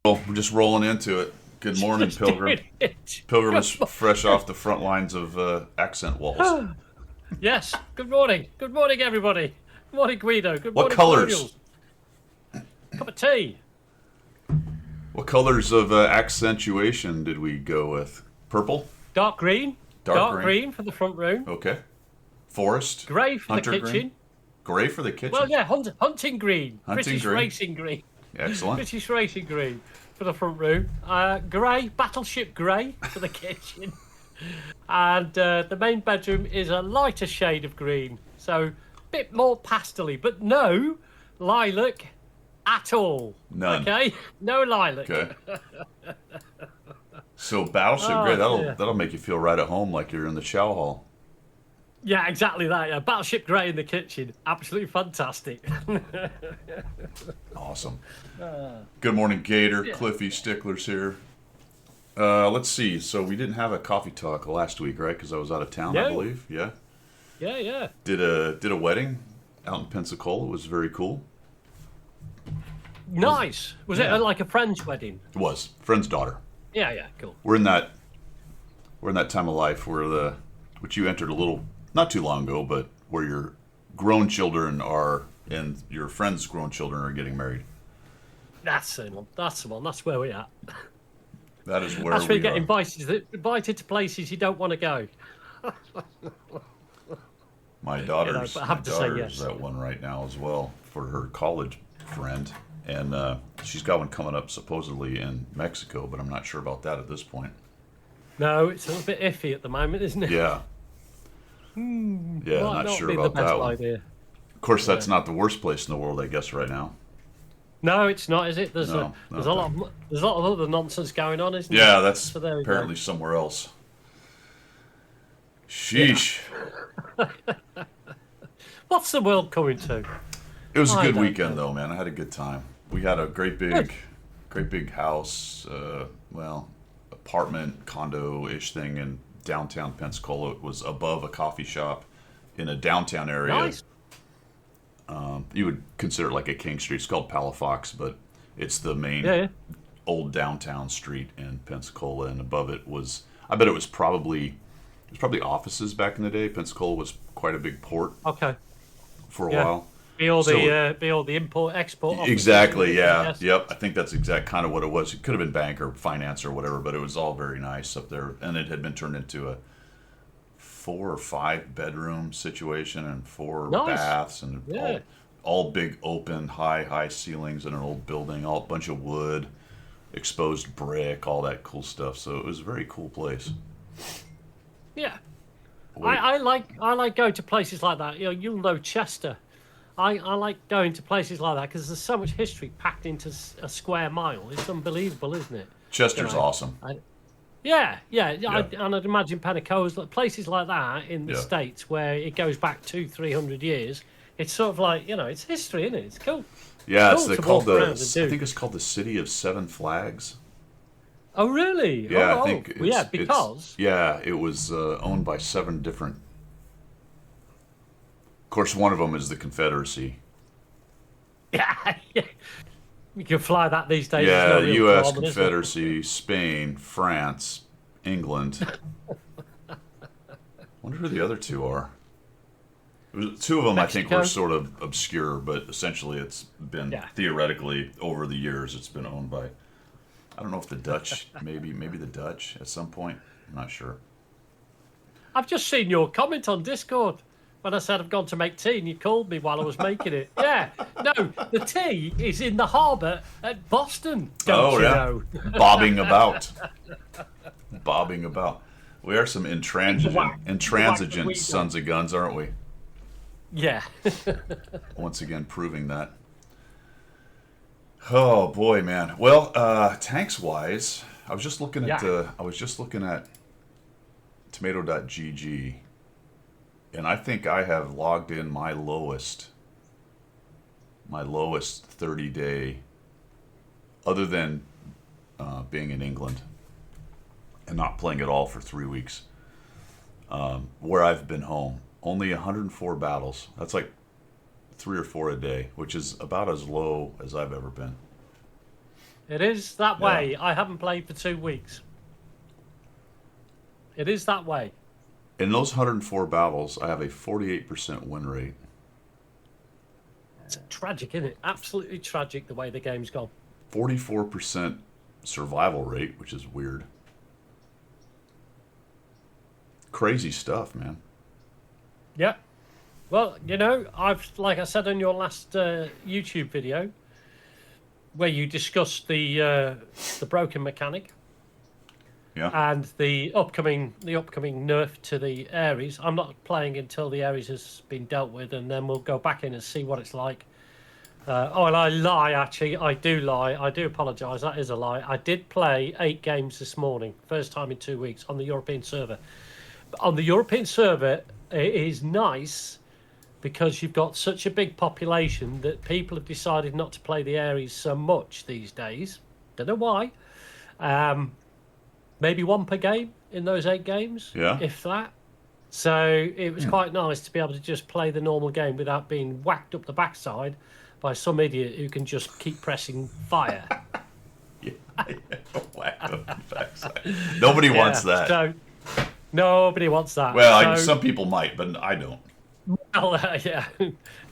Well, we're just rolling into it. Good morning, Just Pilgrim. doing it. Pilgrim is fresh off the front lines of accent walls. Yes. Good morning. Good morning, everybody. Good morning, Guido. Good What morning, colours? Colonials. Cup of tea. What colors of accentuation did we go with? Purple? Dark green. Dark green for the front room. Okay. Forest? Grey for Hunter the kitchen. green? Gray for the kitchen? Well, yeah, hunting green. Hunting British green. racing green. Excellent. British racing green for the front room. Grey, battleship grey for the kitchen. And the main bedroom is a lighter shade of green. So, a bit more pastel-y, but no lilac at all. None. Okay? No lilac. Okay. So Battleship Oh, Gray, dear. that'll make you feel right at home like you're in the chow hall. Yeah, exactly that. Yeah. Battleship grey in the kitchen. Absolutely fantastic. Awesome. Good morning, Gator. Cliffy Stickler's here. Let's see. So we didn't have a coffee talk last week, right? Because I was out of town, I No. believe. Yeah. Yeah. Did a wedding out in Pensacola. It was very cool. Nice. Was Yeah. it like a French wedding? It was friend's daughter. Yeah, cool. We're in that time of life where which you entered a little not too long ago, but where your grown children are and your friends' grown children are getting married. That's the one. That's the one. That's where we're at. That is where That's where we you get are. invited to places you don't want to go. My daughter's, but I have my to say daughter's yes. at one right now as well for her college friend, and she's got one coming up supposedly in Mexico, but I'm not sure about that at this point. No, it's a little bit iffy at the moment, isn't it? Yeah, yeah, Might not sure be about the best that one. idea. Of course, that's not the worst place in the world, I guess, right now. No, it's not, is it? There's No, there's no. a lot of other nonsense going on, isn't Yeah, there? that's So there we go. apparently somewhere else. Sheesh. What's the world coming to? It was a I good don't weekend, know. though, man. I had a good time. We had a great big house, apartment, condo-ish thing in downtown Pensacola. It was above a coffee shop in a downtown area. Nice. You would consider it like a King Street. It's called Palafox, but it's the main Yeah. old downtown street in Pensacola, and above it was, I bet it was probably offices back in the day. Pensacola was quite a big port Okay. for a Yeah. while. Be all So- the import export. offices, Exactly, I yeah. guess. Yep, I think that's kind of what it was. It could have been bank or finance or whatever, but it was all very nice up there. And it had been turned into a 4 or 5 bedroom situation and 4 Nice. baths and Yeah. all big open high ceilings in an old building, all a bunch of wood, exposed brick, all that cool stuff. So it was a very cool place. Yeah. Wait. I like going to places like that. You'll know Chester. I like going to places like that because there's so much history packed into a square mile. It's unbelievable, isn't it? Chester's You know, awesome. Yeah. Yeah. And I'd imagine Pensacola, places like that in the Yeah. States where it goes back 200-300 years. It's sort of like, it's history, isn't it? It's cool. Yeah, Cool to called walk around and I do. think it's called the City of Seven Flags. Oh, really? Yeah, oh, I think well, yeah, it's because yeah, it was owned by 7 different. Of course, one of them is the Confederacy. yeah, you can fly that these days. Yeah, There's no real U.S. problem, is there? Confederacy, Spain, France, England. Wonder who the other 2 are. 2 of them, I think, Mexico? were sort of obscure, but essentially, it's been theoretically over the years. It's been owned by. I don't know if the Dutch, maybe the Dutch at some point. I'm not sure. I've just seen your comment on Discord when I said I've gone to make tea, and you called me while I was making it. Yeah, no, the tea is in the harbour at Boston. Don't you know? Bobbing about. Bobbing about. We are some intransigent sons of guns, aren't we? Yeah. Once again, proving that. Oh boy, man. Well, tanks wise, I was just looking at tomato.gg, and I think I have logged in my lowest 30-day, other than being in England and not playing at all for 3 weeks, where I've been home. Only 104 battles. That's like 3 or 4 a day, which is about as low as I've ever been. It is that Yeah. way. I haven't played for 2 weeks. It is that way. In those 104 battles, I have a 48% win rate. It's tragic, isn't it? Absolutely tragic the way the game's gone. 44% survival rate, which is weird. Crazy stuff, man. Yeah. Well, you know, like I said on your last YouTube video, where you discussed the broken mechanic Yeah. and the upcoming nerf to the Ares. I'm not playing until the Ares has been dealt with, and then we'll go back in and see what it's like. And I lie, actually. I do lie. I do apologise. That is a lie. I did play 8 games this morning, first time in 2 weeks, on the European server. But on the European server, it is nice because you've got such a big population that people have decided not to play the Ares so much these days. Don't know why. Maybe 1 per game in those 8 games, Yeah. if that. So it was quite nice to be able to just play the normal game without being whacked up the backside by some idiot who can just keep pressing fire. Yeah. Whack up the backside. Nobody wants that. So nobody wants that. Well, So- some people might, but I don't. Well, yeah,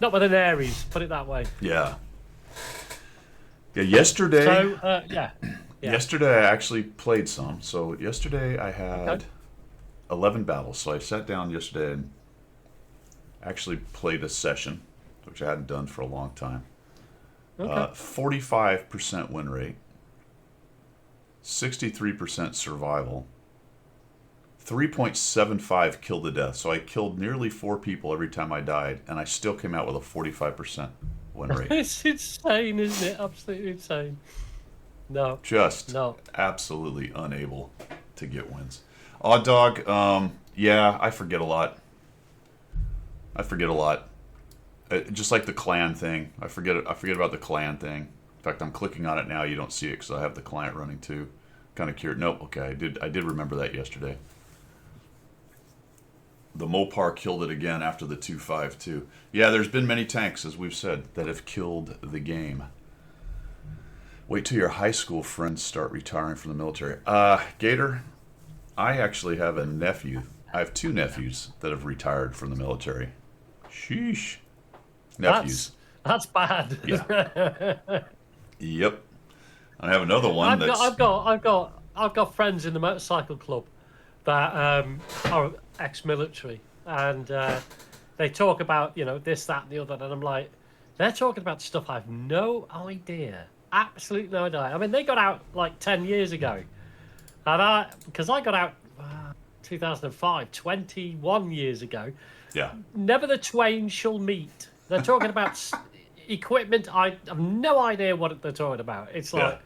not with an Ares. Put it that way. Yeah. Yeah. Yesterday. So yeah. Yesterday I actually played some. So yesterday I had Okay. 11 battles. So I sat down yesterday and actually played a session, which I hadn't done for a long time. Okay. 45% win rate, 63% survival, 3.75 kill to death. So I killed nearly 4 people every time I died, and I still came out with a 45% win rate. It's insane, isn't it? Absolutely insane. No. Just No. absolutely unable to get wins. Odd Dog, yeah, I forget a lot. Just like the clan thing. I forget about the clan thing. In fact, I'm clicking on it now. You don't see it because I have the client running too. Kind of curious. Nope. Okay, I did remember that yesterday. The Mopar killed it again after the 2.5.2. Yeah, there's been many tanks, as we've said, that have killed the game. Wait till your high school friends start retiring from the military. Gator, I actually have a nephew. I have 2 nephews that have retired from the military. Sheesh. Nephews. That's bad. Yeah. Yep. I have another one I've got friends in the motorcycle club that are ex-military, and they talk about this, that, and the other, and I'm like, they're talking about stuff I've no idea, absolutely no idea. I mean, they got out like 10 years ago, and because I got out 2005, 21 years ago. Yeah. Never the twain shall meet. They're talking about equipment. I have no idea what they're talking about. It's like,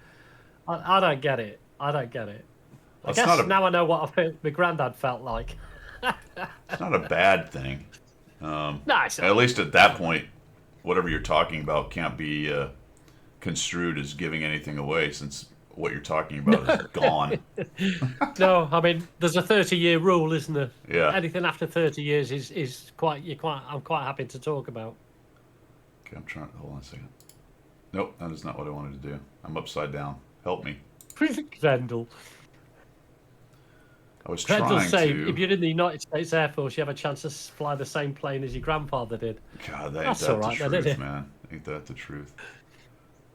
I don't get it. I That's guess not a- now I know what my granddad felt like. It's not a bad thing. No, it's At least at that point, whatever you're talking about can't be construed as giving anything away, since what you're talking about is gone. no. I mean, there's a 30-year rule, isn't there? Yeah. Anything after 30 years is quite. I'm quite happy to talk about. Okay, I'm trying. Hold on a second. Nope, that is not what I wanted to do. I'm upside down. Help me. Grendel. I was Grendel trying saying, to. if you're in the United States Air Force, you have a chance to fly the same plane as your grandfather did. God, ain't That's that all right the then, truth, isn't it? man? Ain't that the truth?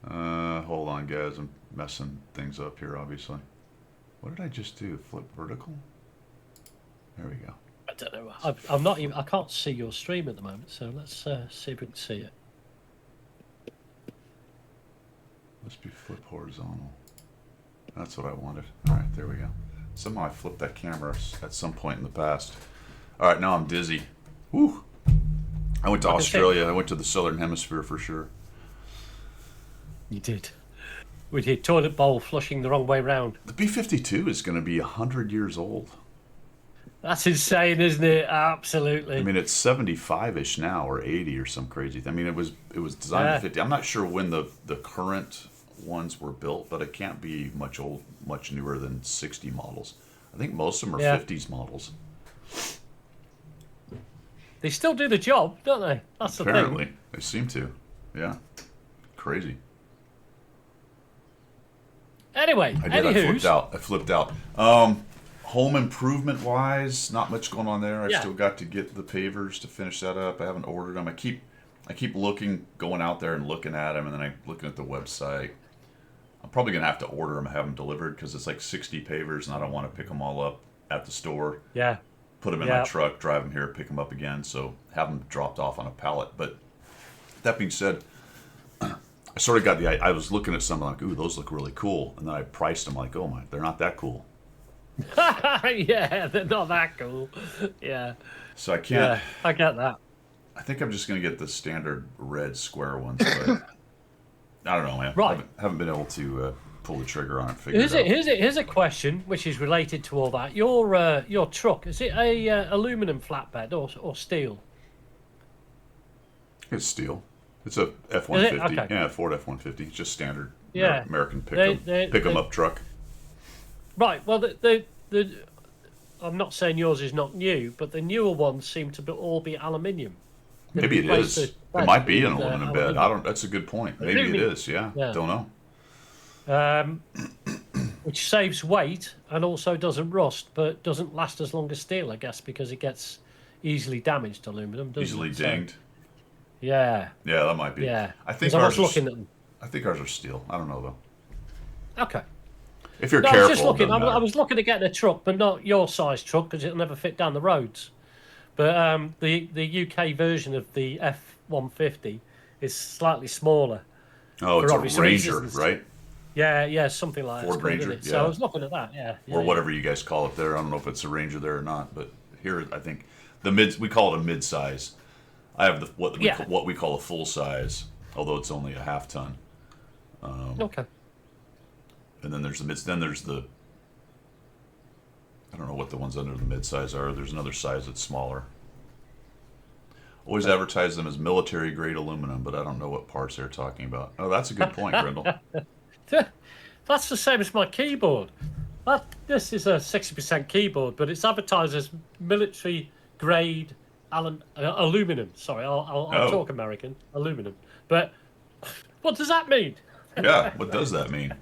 Hold on, guys. I'm messing things up here, obviously. What did I just do? Flip vertical? There we go. I don't know. I'm not even. I can't see your stream at the moment, so let's see if we can see it. Must be flip horizontal. That's what I wanted. All right, there we go. Somehow I flipped that camera at some point in the past. All right, now I'm dizzy. Whew. I went to Like I said- Australia. I went to the Southern Hemisphere for sure. You did. We did toilet bowl flushing the wrong way round. The B-52 is going to be 100 years old. That's insane, isn't it? Absolutely. I mean, it's 75-ish now, or 80 or some crazy thing. I mean, it was designed Yeah. in 50. I'm not sure when the current ones were built, but it can't be much newer than 60 models. I think most of them are Yeah. 50s models. They still do the job, don't they? That's the Apparently, thing. they seem to. Yeah, crazy. Anyway, I did. I flipped anywho's, out. Home improvement wise, not much going on there. I Yeah. still got to get the pavers to finish that up. I haven't ordered them. I keep looking, going out there and looking at them, and then I'm looking at the website. I'm probably gonna have to order them and have them delivered because it's like 60 pavers, and I don't want to pick them all up at the store, yeah, put them in Yeah. my truck, drive them here, pick them up again. So have them dropped off on a pallet. But that being said, I sort of got I was looking at some like, ooh, those look really cool, and then I priced them like, oh my, they're not that cool. yeah, they're not that cool. Yeah, So I can't. yeah, I get that. I think I'm just gonna get the standard red square ones, but I don't know, man. Right. Haven't been able to pull the trigger on it. Figure it out. Here's a question which is related to all that. Your truck, is it a aluminum flatbed or steel? It's steel. It's a F-150. Okay. Yeah, Ford F-150. It's just standard Yeah. American They- pick 'em up truck. Right. Well, the I'm not saying yours is not new, but the newer ones seem to all be aluminium. They Maybe it replace is. the It might be an bed with, aluminum bed. aluminium. I don't. That's a good point. Maybe it Aluminum. is. Yeah. Yeah. Don't know. Which saves weight and also doesn't rust, but doesn't last as long as steel, I guess, because it gets easily damaged. Aluminum doesn't Easily it? So, dinged. yeah, Yeah, that might be. yeah. I think 'Cause I ours. was looking at them. I think ours are steel. I don't know though. Okay. If you're No, I careful, was just looking. it I doesn't matter. was looking at getting a truck, but not your size truck because it'll never fit down the roads. But the UK version of the F-150 is slightly smaller. Oh, it's for a obvious Ranger, reasons. right? Yeah, something like that. Ford It's called, Ranger, isn't it? So yeah. I was looking at that. Yeah, Or yeah. whatever you guys call it there. I don't know if it's a Ranger there or not, but here I think the mid we call it a mid-size. I have Yeah. what we call a full size, although it's only a half ton. Okay. And then there's the mid. Then there's the. I don't know what the ones under the mid-size are. There's another size that's smaller. Always advertise them as military grade aluminum, but I don't know what parts they're talking about. Oh, that's a good point, Grindle. That's the same as my keyboard. This is a 60% keyboard, but it's advertised as military grade aluminum. Sorry, I'll Oh. talk American. Aluminum. But what does that mean? Yeah, what does that mean?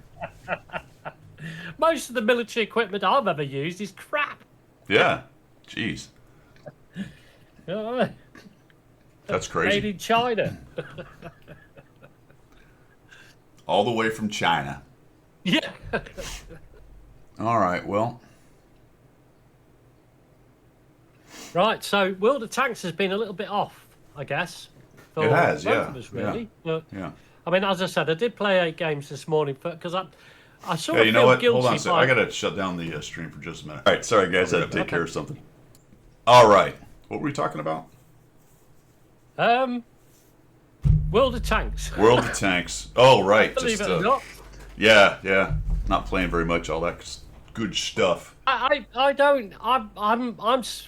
Most of the military equipment I've ever used is crap. Yeah, jeez, You know what I mean? that's Made crazy. in China. All the way from China. Yeah. All right, well, Right, so World of Tanks has been a little bit off, I guess. For It has, both yeah, of us, really. But, yeah. I mean, as I said, I did play 8 games this morning because I sort Yeah, of you know feel what? guilty. Hold on a second. by- I gotta shut down the stream for just a minute. All right, sorry guys, I had to take Okay. care of something. All right, what were we talking about? World of Tanks. World of Tanks. Oh, right. Believe Just it or not. yeah. Not playing very much. All that good stuff. I don't.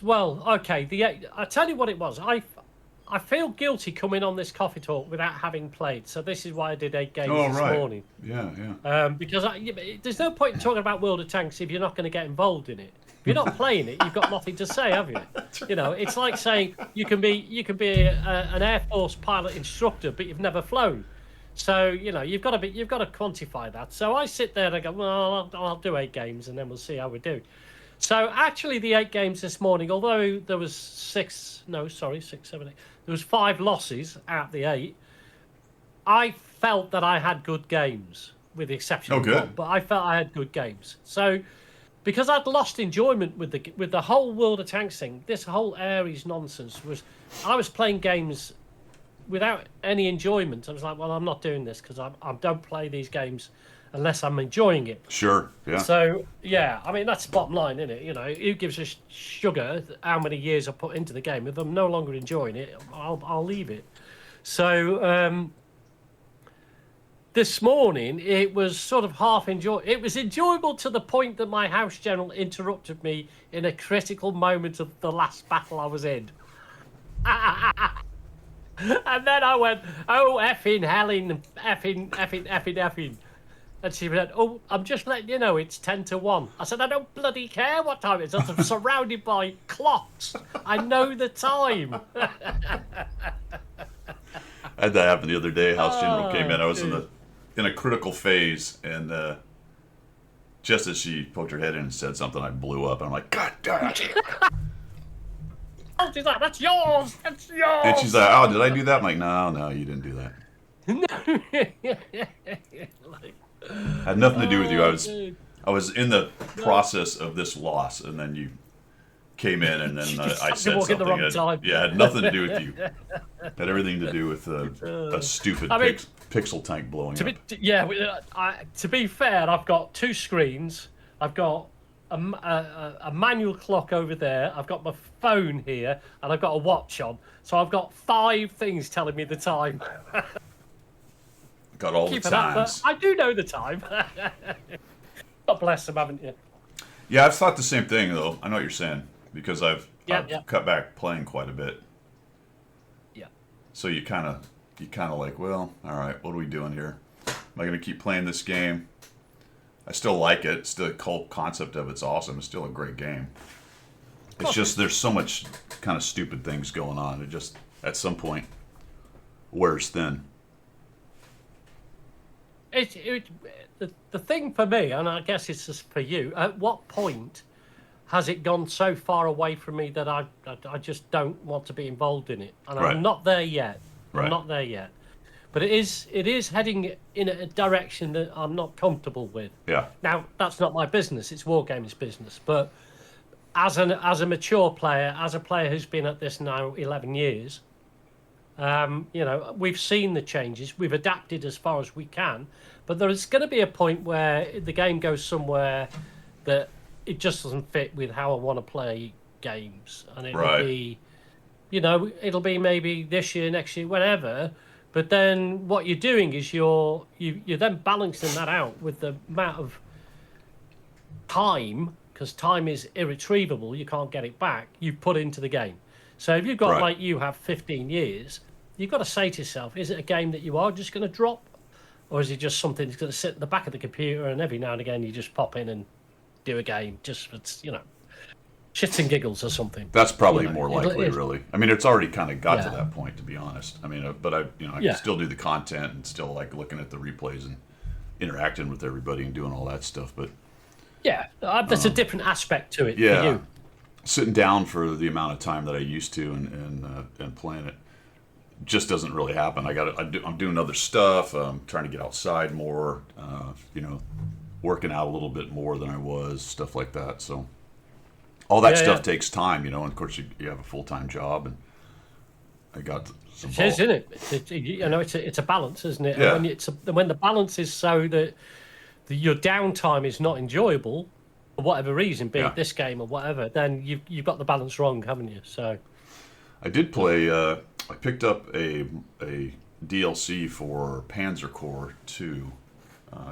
Well, okay. I tell you what it was. I feel guilty coming on this coffee talk without having played. So this is why I did 8 games Oh, this right. morning. Yeah. Because there's no point in talking about World of Tanks if you're not going to get involved in it. If you're not playing it, you've got nothing to say, have you? You know, it's like saying you can be an Air Force pilot instructor, but you've never flown. So you know you've got to quantify that. So I sit there and I go, well, I'll do 8 games and then we'll see how we do. So actually, the 8 games this morning, although there was 6, 7, 8. There was 5 losses out of the 8. I felt that I had good games, with the exception Oh, of good. one. But I felt I had good games. So because I'd lost enjoyment with the whole World of Tanks thing, this whole Ares nonsense I was playing games without any enjoyment. I was like, well, I'm not doing this because I don't play these games unless I'm enjoying it. Sure. Yeah. So yeah, I mean that's the bottom line, isn't it? You know, who gives a sugar how many years I put into the game? If I'm no longer enjoying it, I'll leave it. So this morning it was sort of half enjoyable. It was enjoyable to the point that my house general interrupted me in a critical moment of the last battle I was in. And then I went, oh, effing, helling, effing. And she went, oh, I'm just letting you know it's 10 to 1. I said, I don't bloody care what time it is. I'm surrounded by clocks. I know the time. I had that happen the other day. House General came in. I was dude. in a critical phase, and just as she poked her head in and said something, I blew up. And I'm like, God damn it. Oh, she's like, that's yours. That's yours. And she's like, oh, did I do that? I'm like, no, you didn't do that. Like, Had nothing to do with you. dude. I was in the process of this loss, and then you came in, and then I said walk at the something. wrong time. Yeah, had nothing to do with you. Had everything to do with a stupid I mean, pixel tank blowing up. To be fair, I've got 2 screens. I've got a manual clock over there. I've got my phone here, and I've got a watch on. So I've got 5 things telling me the time. Got all Keep the it up, times. but I do know the time. God bless them, haven't you? Yeah, I've thought the same thing, though. I know what you're saying, because I've Yeah. cut back playing quite a bit. Yeah. So you kind of like, well, all right, what are we doing here? Am I going to keep playing this game? I still like it. Still, the whole concept of it's awesome. It's still a great game. It's just there's so much kind of stupid things going on. It just at some point wears thin. The thing for me, and I guess it's just for you, at what point has it gone so far away from me that I just don't want to be involved in it? And Right. I'm not there yet. Right. I'm not there yet. But it is heading in a direction that I'm not comfortable with. Yeah. Now, that's not my business. It's Wargames' business. But as a mature player, as a player who's been at this now 11 years, we've seen the changes. We've adapted as far as we can. But there's going to be a point where the game goes somewhere that it just doesn't fit with how I want to play games. And it'll be, it'll be maybe this year, next year, whenever. But then what you're doing is you're then balancing that out with the amount of time, because time is irretrievable. You can't get it back. You've put into the game. So if you've got, like you have 15 years, you've got to say to yourself, is it a game that you are just going to drop? Or is it just something that's going to sit at the back of the computer and every now and again you just pop in and do a game just for, shits and giggles or something? That's probably more likely, really. I mean, it's already kind of got to that point, to be honest. I mean, but I can still do the content and still like looking at the replays and interacting with everybody and doing all that stuff. But yeah, there's a different aspect to it for you. Sitting down for the amount of time that I used to and playing it just doesn't really happen. I'm doing other stuff. I'm trying to get outside more. Working out a little bit more than I was, stuff like that. So all that stuff takes time, and of course you have a full-time job, and I got some. It is, isn't it? It's a balance, isn't it? Yeah. And when the balance is so that your downtime is not enjoyable for whatever reason, be it this game or whatever, then you've got the balance wrong, haven't you? So I did play. I picked up a DLC for Panzer Corps 2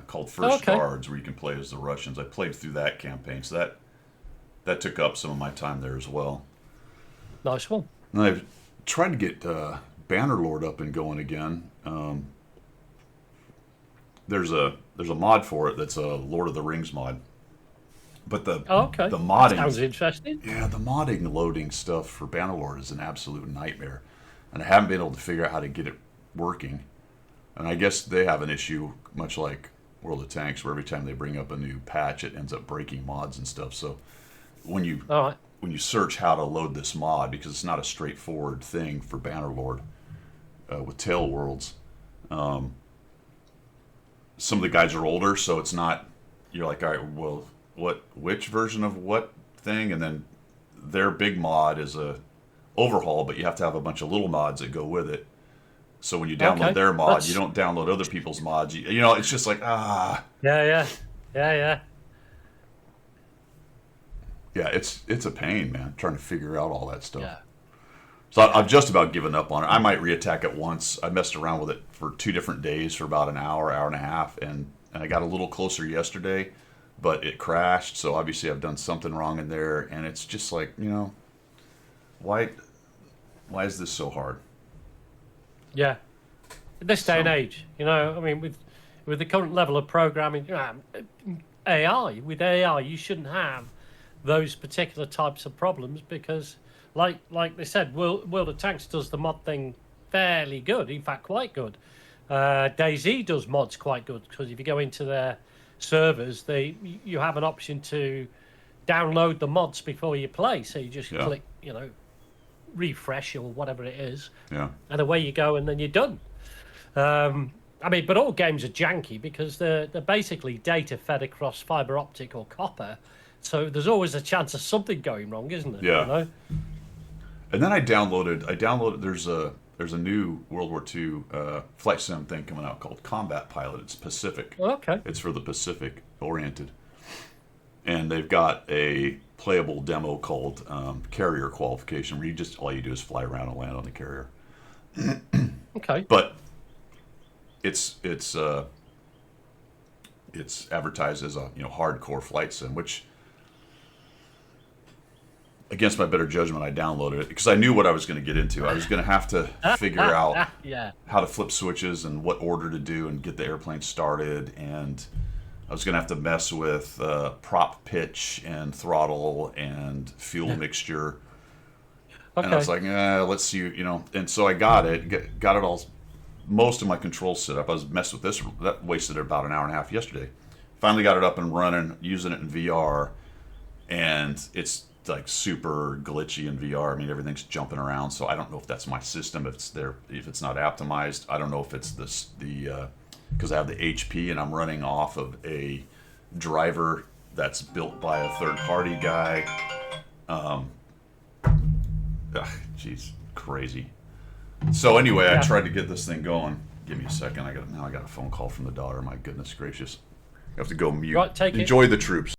called First Guards, where you can play as the Russians. I played through that campaign, so that took up some of my time there as well. Nice one. And I've tried to get Bannerlord up and going again. There's a mod for it that's a Lord of the Rings mod. But the modding that sounds interesting. Yeah, the modding loading stuff for Bannerlord is an absolute nightmare, and I haven't been able to figure out how to get it working. And I guess they have an issue, much like World of Tanks, where every time they bring up a new patch, it ends up breaking mods and stuff. So when you search how to load this mod, because it's not a straightforward thing for Bannerlord with Tale Worlds, some of the guys are older, so it's not. You're like, all right, well, which version of what thing? And then their big mod is a overhaul, but you have to have a bunch of little mods that go with it. So when you download their mod, you don't download other people's mods. It's just like Yeah. Yeah, it's a pain, man, trying to figure out all that stuff. Yeah. So I've just about given up on it. I might reattack it once. I messed around with it for 2 different days for about an hour and a half, and I got a little closer yesterday, but it crashed. So obviously I've done something wrong in there, and it's just like, why is this so hard? Yeah. In this day and age, I mean, with the current level of programming, with AI, you shouldn't have those particular types of problems because, like they said, World of Tanks does the mod thing fairly good. In fact, quite good. DayZ does mods quite good because if you go into their servers, you have an option to download the mods before you play. So you just click, refresh or whatever it is, and away you go, and then you're done. I mean, but all games are janky because they're basically data fed across fiber optic or copper. So there's always a chance of something going wrong, isn't there? Yeah. You know? And then I downloaded. There's a new World War II flight sim thing coming out called Combat Pilot. It's Pacific. Okay. It's for the Pacific oriented, and they've got a playable demo called Carrier Qualification, where all you do is fly around and land on the carrier. Okay. But it's advertised as a hardcore flight sim, which, against my better judgment, I downloaded it because I knew what I was going to get into. I was going to have to figure out how to flip switches and what order to do and get the airplane started, and I was going to have to mess with prop pitch and throttle and fuel mixture. Okay. And I was like, let's see, And so I got it all. Most of my controls set up. I was messing with this. That wasted about an hour and a half yesterday. Finally got it up and running, using it in VR, and it's like super glitchy in VR. I mean, everything's jumping around. So I don't know if that's my system. If it's not optimized. I don't know if it's because I have the HP and I'm running off of a driver that's built by a third-party guy. Jeez, crazy. So anyway, I tried to get this thing going. Give me a second. I got a phone call from the daughter. My goodness gracious. I have to go mute. Right, enjoy the troops.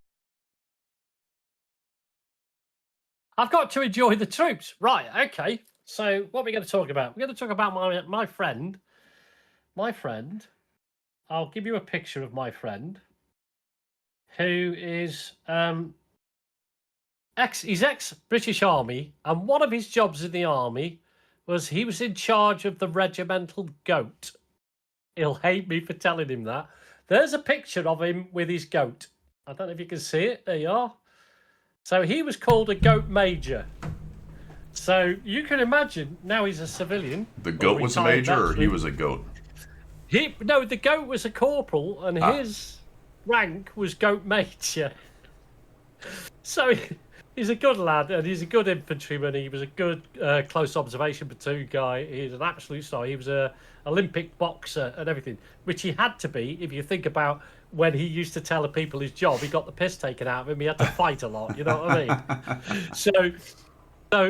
I've got to enjoy the troops. Right, okay. So what are we going to talk about? We're going to talk about my friend. My friend. I'll give you a picture of my friend, who is he's ex-British Army, and one of his jobs in the army was he was in charge of the regimental goat. He'll hate me for telling him that. There's a picture of him with his goat. I don't know if you can see it. There you are. So he was called a goat major. So you can imagine, now he's a civilian. The goat was a major, or he was a goat? No, the goat was a corporal, and his rank was goat major. So he's a good lad, and he's a good infantryman. He was a good close observation platoon guy. He's an absolute star. He was a Olympic boxer and everything, which he had to be if you think about when he used to tell the people his job. He got the piss taken out of him. He had to fight a lot. You know what I mean? So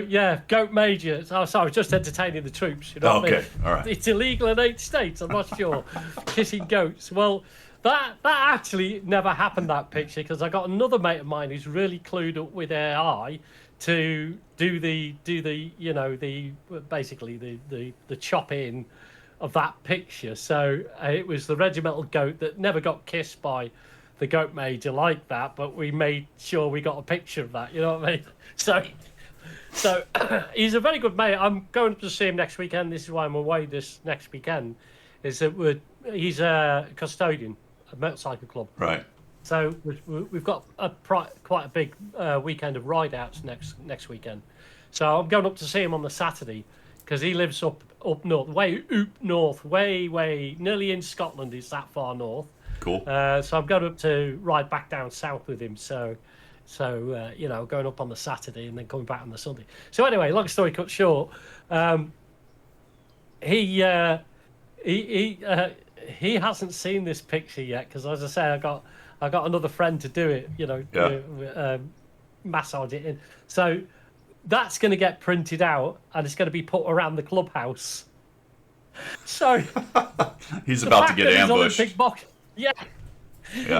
yeah, goat major. Oh, sorry, I was just entertaining the troops. You know what I mean? All right. It's illegal in 8 states. I'm not sure. Kissing goats. Well, that actually never happened, that picture, because I got another mate of mine who's really clued up with AI to do the basically the chop in of that picture. So it was the regimental goat that never got kissed by the goat major like that, but we made sure we got a picture of that. You know what I mean? So he's a very good mate. I'm going up to see him next weekend. This is why I'm away this next weekend. Is that he's a custodian at a motorcycle club. Right. So we've got quite a big weekend of ride-outs next weekend. So I'm going up to see him on the Saturday because he lives up north, way north, way nearly in Scotland. It's that far north. Cool. So I'm going up to ride back down south with him. So going up on the Saturday and then coming back on the Sunday. So anyway, long story cut short, he hasn't seen this picture yet because, as I say, I got another friend to do it. Massage it in. So that's going to get printed out and it's going to be put around the clubhouse. So he's about to get ambushed. Yeah.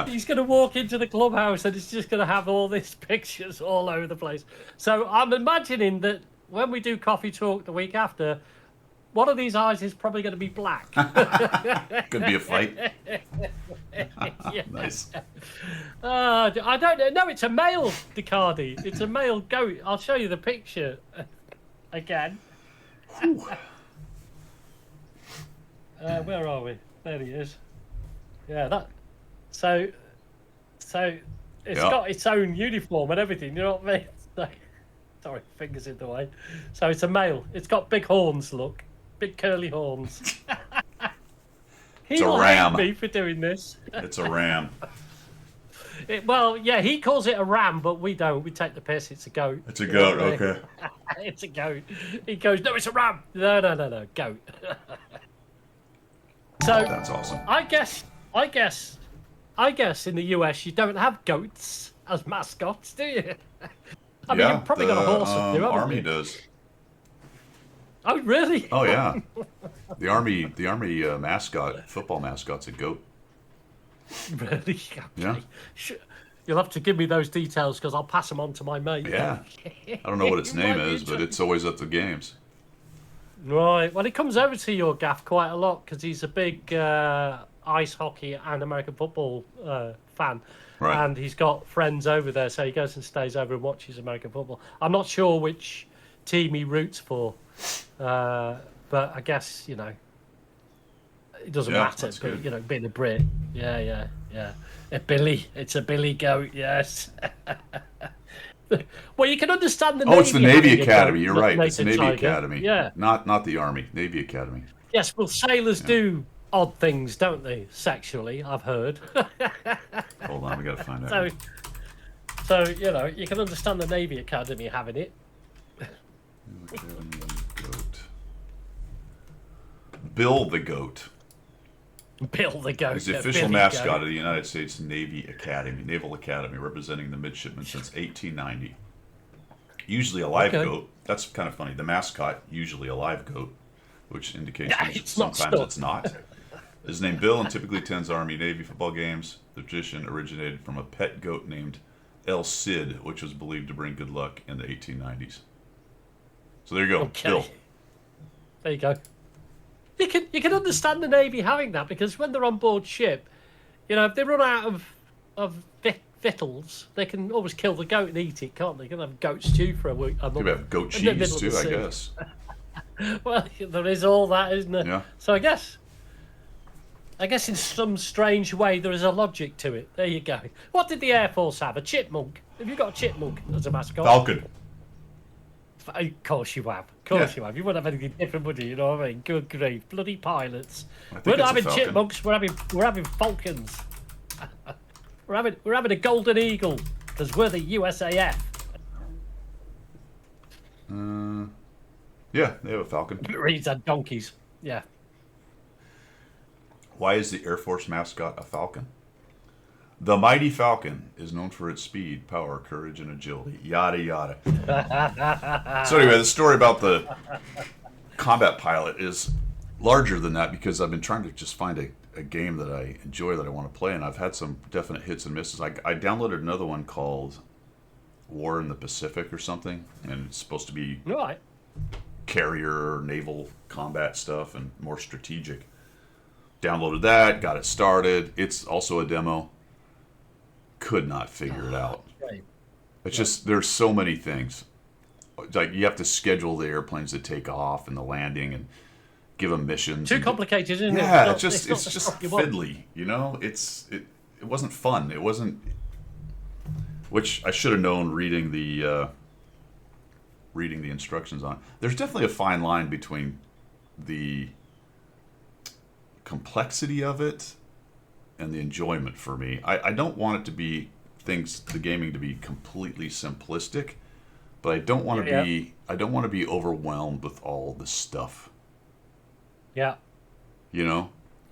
He's going to walk into the clubhouse and it's just going to have all these pictures all over the place. So I'm imagining that when we do Coffee Talk the week after, one of these eyes is probably going to be black. Could be a fight. Nice. I don't know. No, it's a male Ducati. It's a male goat. I'll show you the picture again. Where are we? There he is. Yeah, that. So it's got its own uniform and everything. You know what I mean? Sorry, fingers in the way. So it's a male. It's got big horns. Look, big curly horns. It's a ram. Hate me for doing this. It's a ram. Well, yeah, he calls it a ram, but we don't. We take the piss. It's a goat. It's a goat. Okay. It's a goat. He goes, no, it's a ram. No, goat. So That's awesome. I guess in the US you don't have goats as mascots, do you? I mean, you've probably got a horse or two, haven't Army you? does. Oh, really? Oh yeah, the army mascot, football mascot's a goat. Really? Okay. Yeah. You'll have to give me those details because I'll pass them on to my mate. Yeah. I don't know what its It name might be is, but it's always at the games. Right. Well, he comes over to your gaff quite a lot because he's a big ice hockey and American football fan. Right. And he's got friends over there, so he goes and stays over and watches American football. I'm not sure which team he roots for, but I guess, it doesn't Yeah, matter. that's But, good. being a Brit. Yeah. It's a Billy goat, yes. Well, you can understand the Navy. Oh, it's the Navy having a Academy. goat, You're not right. It's the Native Navy Tiger. Academy. Yeah. Not the Army. Navy Academy. Yes, well, sailors do odd things, don't they? Sexually, I've heard. Hold on, we gotta find so, out. you can understand the Navy Academy having it. Academy goat. Bill the Goat Bill the goat. is the yeah, official Billy mascot Goat. of the United States Naval Academy, representing the midshipmen since 1890. Usually a live Okay. goat. That's kind of funny. The mascot, usually a live goat, which indicates Yeah, that it's not sometimes stuck. it's not. Is named Bill and typically attends Army Navy football games. The tradition originated from a pet goat named El Cid, which was believed to bring good luck in the 1890s. So there you go, Okay. Bill. There you go. You can understand the Navy having that because when they're on board ship, if they run out of victuals, they can always kill the goat and eat it, can't they? They can have goat stew for a week. A You month. have goat In the middle cheese of too, the I sea. guess. Well, there is all that, isn't there? Yeah. So I guess in some strange way there is a logic to it. There you go. What did the Air Force have? A chipmunk? Have you got a chipmunk as a mascot? Falcon. Of course you have. Of course Yeah. you have. You wouldn't have anything different, would you? You know what I mean? Good grief. Bloody pilots. I think We're it's not a having falcon. chipmunks, we're having falcons. we're having a golden eagle because we're the USAF. Yeah, they have a falcon. Reeds and donkeys. Yeah. Why is the Air Force mascot a falcon? The mighty falcon is known for its speed, power, courage, and agility. Yada yada. So anyway, the story about the combat pilot is larger than that because I've been trying to just find a game that I enjoy that I want to play, and I've had some definite hits and misses. I downloaded another one called War in the Pacific or something, and it's supposed to be Right. carrier, naval combat stuff, and more strategic. Downloaded that, got it started. It's also a demo. Could not figure it out. Right. It's just there's so many things. Like you have to schedule the airplanes to take off and the landing and give them missions. Too and complicated, isn't it? Yeah, It's it's not the just stuff you want. fiddly. It wasn't fun. It wasn't. Which I should have known reading the instructions on. There's definitely a fine line between the complexity of it and the enjoyment for me. I don't want it to be the gaming to be completely simplistic, but I don't want to Yeah. be overwhelmed with all the stuff. Yeah. Because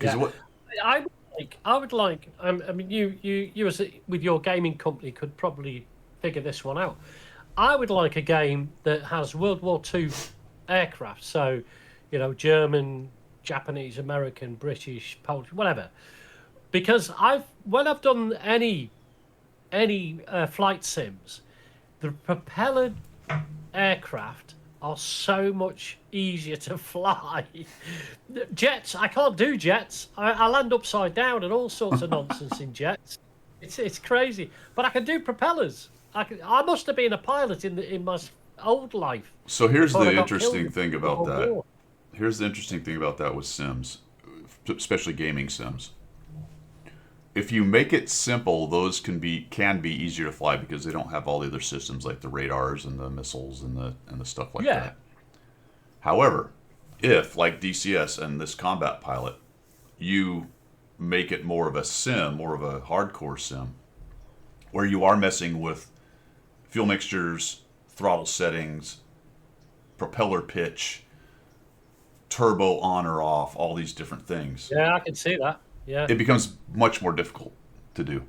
Yeah. what I would like. I mean, you as with your gaming company could probably figure this one out. I would like a game that has World War II aircraft. So, German, Japanese, American, British, Polish, whatever. Because when I've done any flight sims, the propellered aircraft are so much easier to fly. Jets, I can't do jets. I land upside down and all sorts of nonsense in jets. It's crazy. But I can do propellers. I must have been a pilot in my old life. So here's before the I got interesting killed thing in the about Cold that. War. Here's the interesting thing about that with Sims, especially gaming Sims. If you make it simple, those can be easier to fly because they don't have all the other systems like the radars and the missiles and the stuff like Yeah. that. However, if like DCS and this combat pilot, you make it more of a sim, more of a hardcore sim, where you are messing with fuel mixtures, throttle settings, propeller pitch, turbo on or off, all these different things. Yeah, I can see that. Yeah. It becomes much more difficult to do.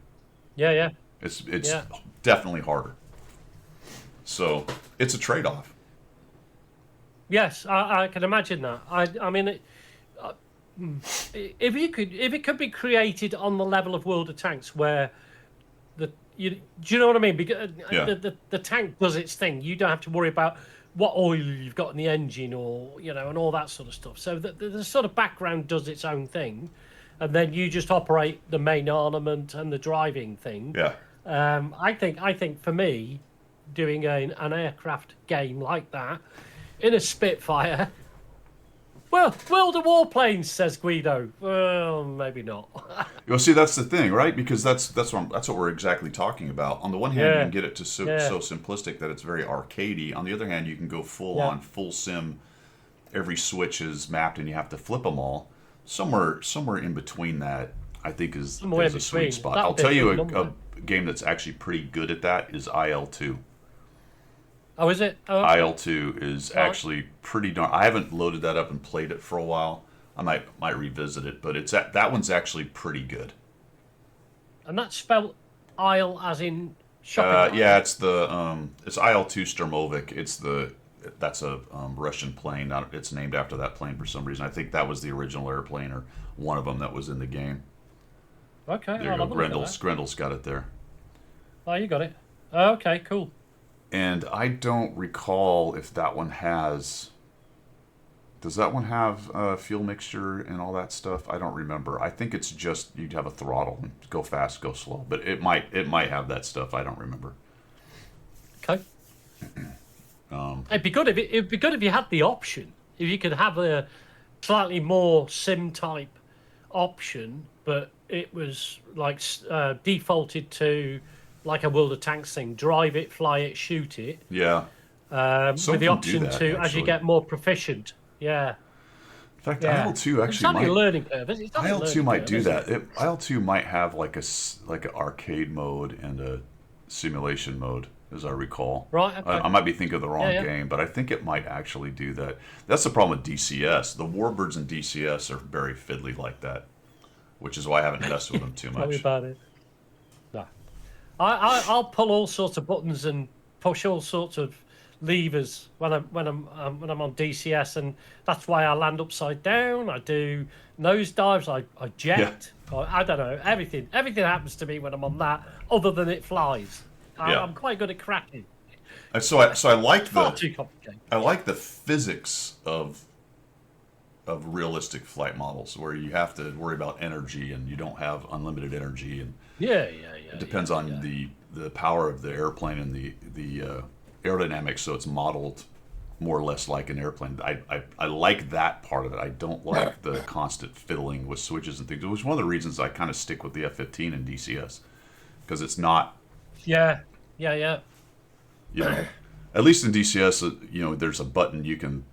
Yeah. It's Yeah. definitely harder. So it's a trade-off. Yes, I can imagine that. I mean, if it could be created on the level of World of Tanks, where do you know what I mean? Because Yeah. the tank does its thing. You don't have to worry about what oil you've got in the engine, or and all that sort of stuff. So the sort of background does its own thing, and then you just operate the main armament and the driving thing. Yeah. I think for me, doing an aircraft game like that in a Spitfire. Well, World of Warplanes, says Guido. Well, maybe not. Well, see, that's the thing, right? Because that's what we're exactly talking about. On the one hand, you Yeah. can get it to so simplistic that it's very arcadey. On the other hand, you can go full sim. Every switch is mapped, and you have to flip them all. Somewhere in between that, I think is Somewhere a in sweet between. spot. That'll I'll be tell a you good a number. game that's actually pretty good at that is IL-2. Oh, is it? Oh, okay. IL-2 is actually pretty darn. I haven't loaded that up and played it for a while. I might revisit it, but that one's actually pretty good. And that's spelled Isle as in shopping. aisle. Yeah, it's IL-2 Sturmovik. That's a Russian plane. It's named after that plane for some reason. I think that was the original airplane or one of them that was in the game. Okay. There you I'll go. have a look at that. Grendel's got it there. Oh, you got it. Okay, cool. And I don't recall if that one has. Does that one have fuel mixture and all that stuff? I don't remember. I think it's just you'd have a throttle and go fast, go slow. But it might have that stuff. I don't remember. Okay. It'd be good if you had the option. If you could have a slightly more sim type option, but it was like defaulted to like a World of Tanks thing: drive it, fly it, shoot it. Yeah. With the do option that, to as actually. you get more proficient. Yeah. In fact, Yeah. IL-2 It's only actually a might. learning curve. It's only a IL-2 learning might curve, do isn't that. it? IL-2 might have like an arcade mode and a simulation mode, as I recall. Right, okay. I might be thinking of the wrong Yeah. game, but I think it might actually do that. That's the problem with DCS. The Warbirds in DCS are very fiddly like that, which is why I haven't messed with them too Tell me much. about it. No. I'll pull all sorts of buttons and push all sorts of levers when I'm on DCS, and that's why I land upside down. I do nose dives. I jet. I don't know, everything happens to me when I'm on that, other than it flies. Yeah. I'm quite good at cracking. And so I like Far the too complicated. I like the physics of realistic flight models where you have to worry about energy and you don't have unlimited energy, and Yeah. it depends on the power of the airplane and the aerodynamics, so it's modeled more or less like an airplane. I like that part of it. I don't like the constant fiddling with switches and things, which is one of the reasons I kind of stick with the F-15 and DCS, because it's not, Yeah. you know, at least in DCS, there's a button you can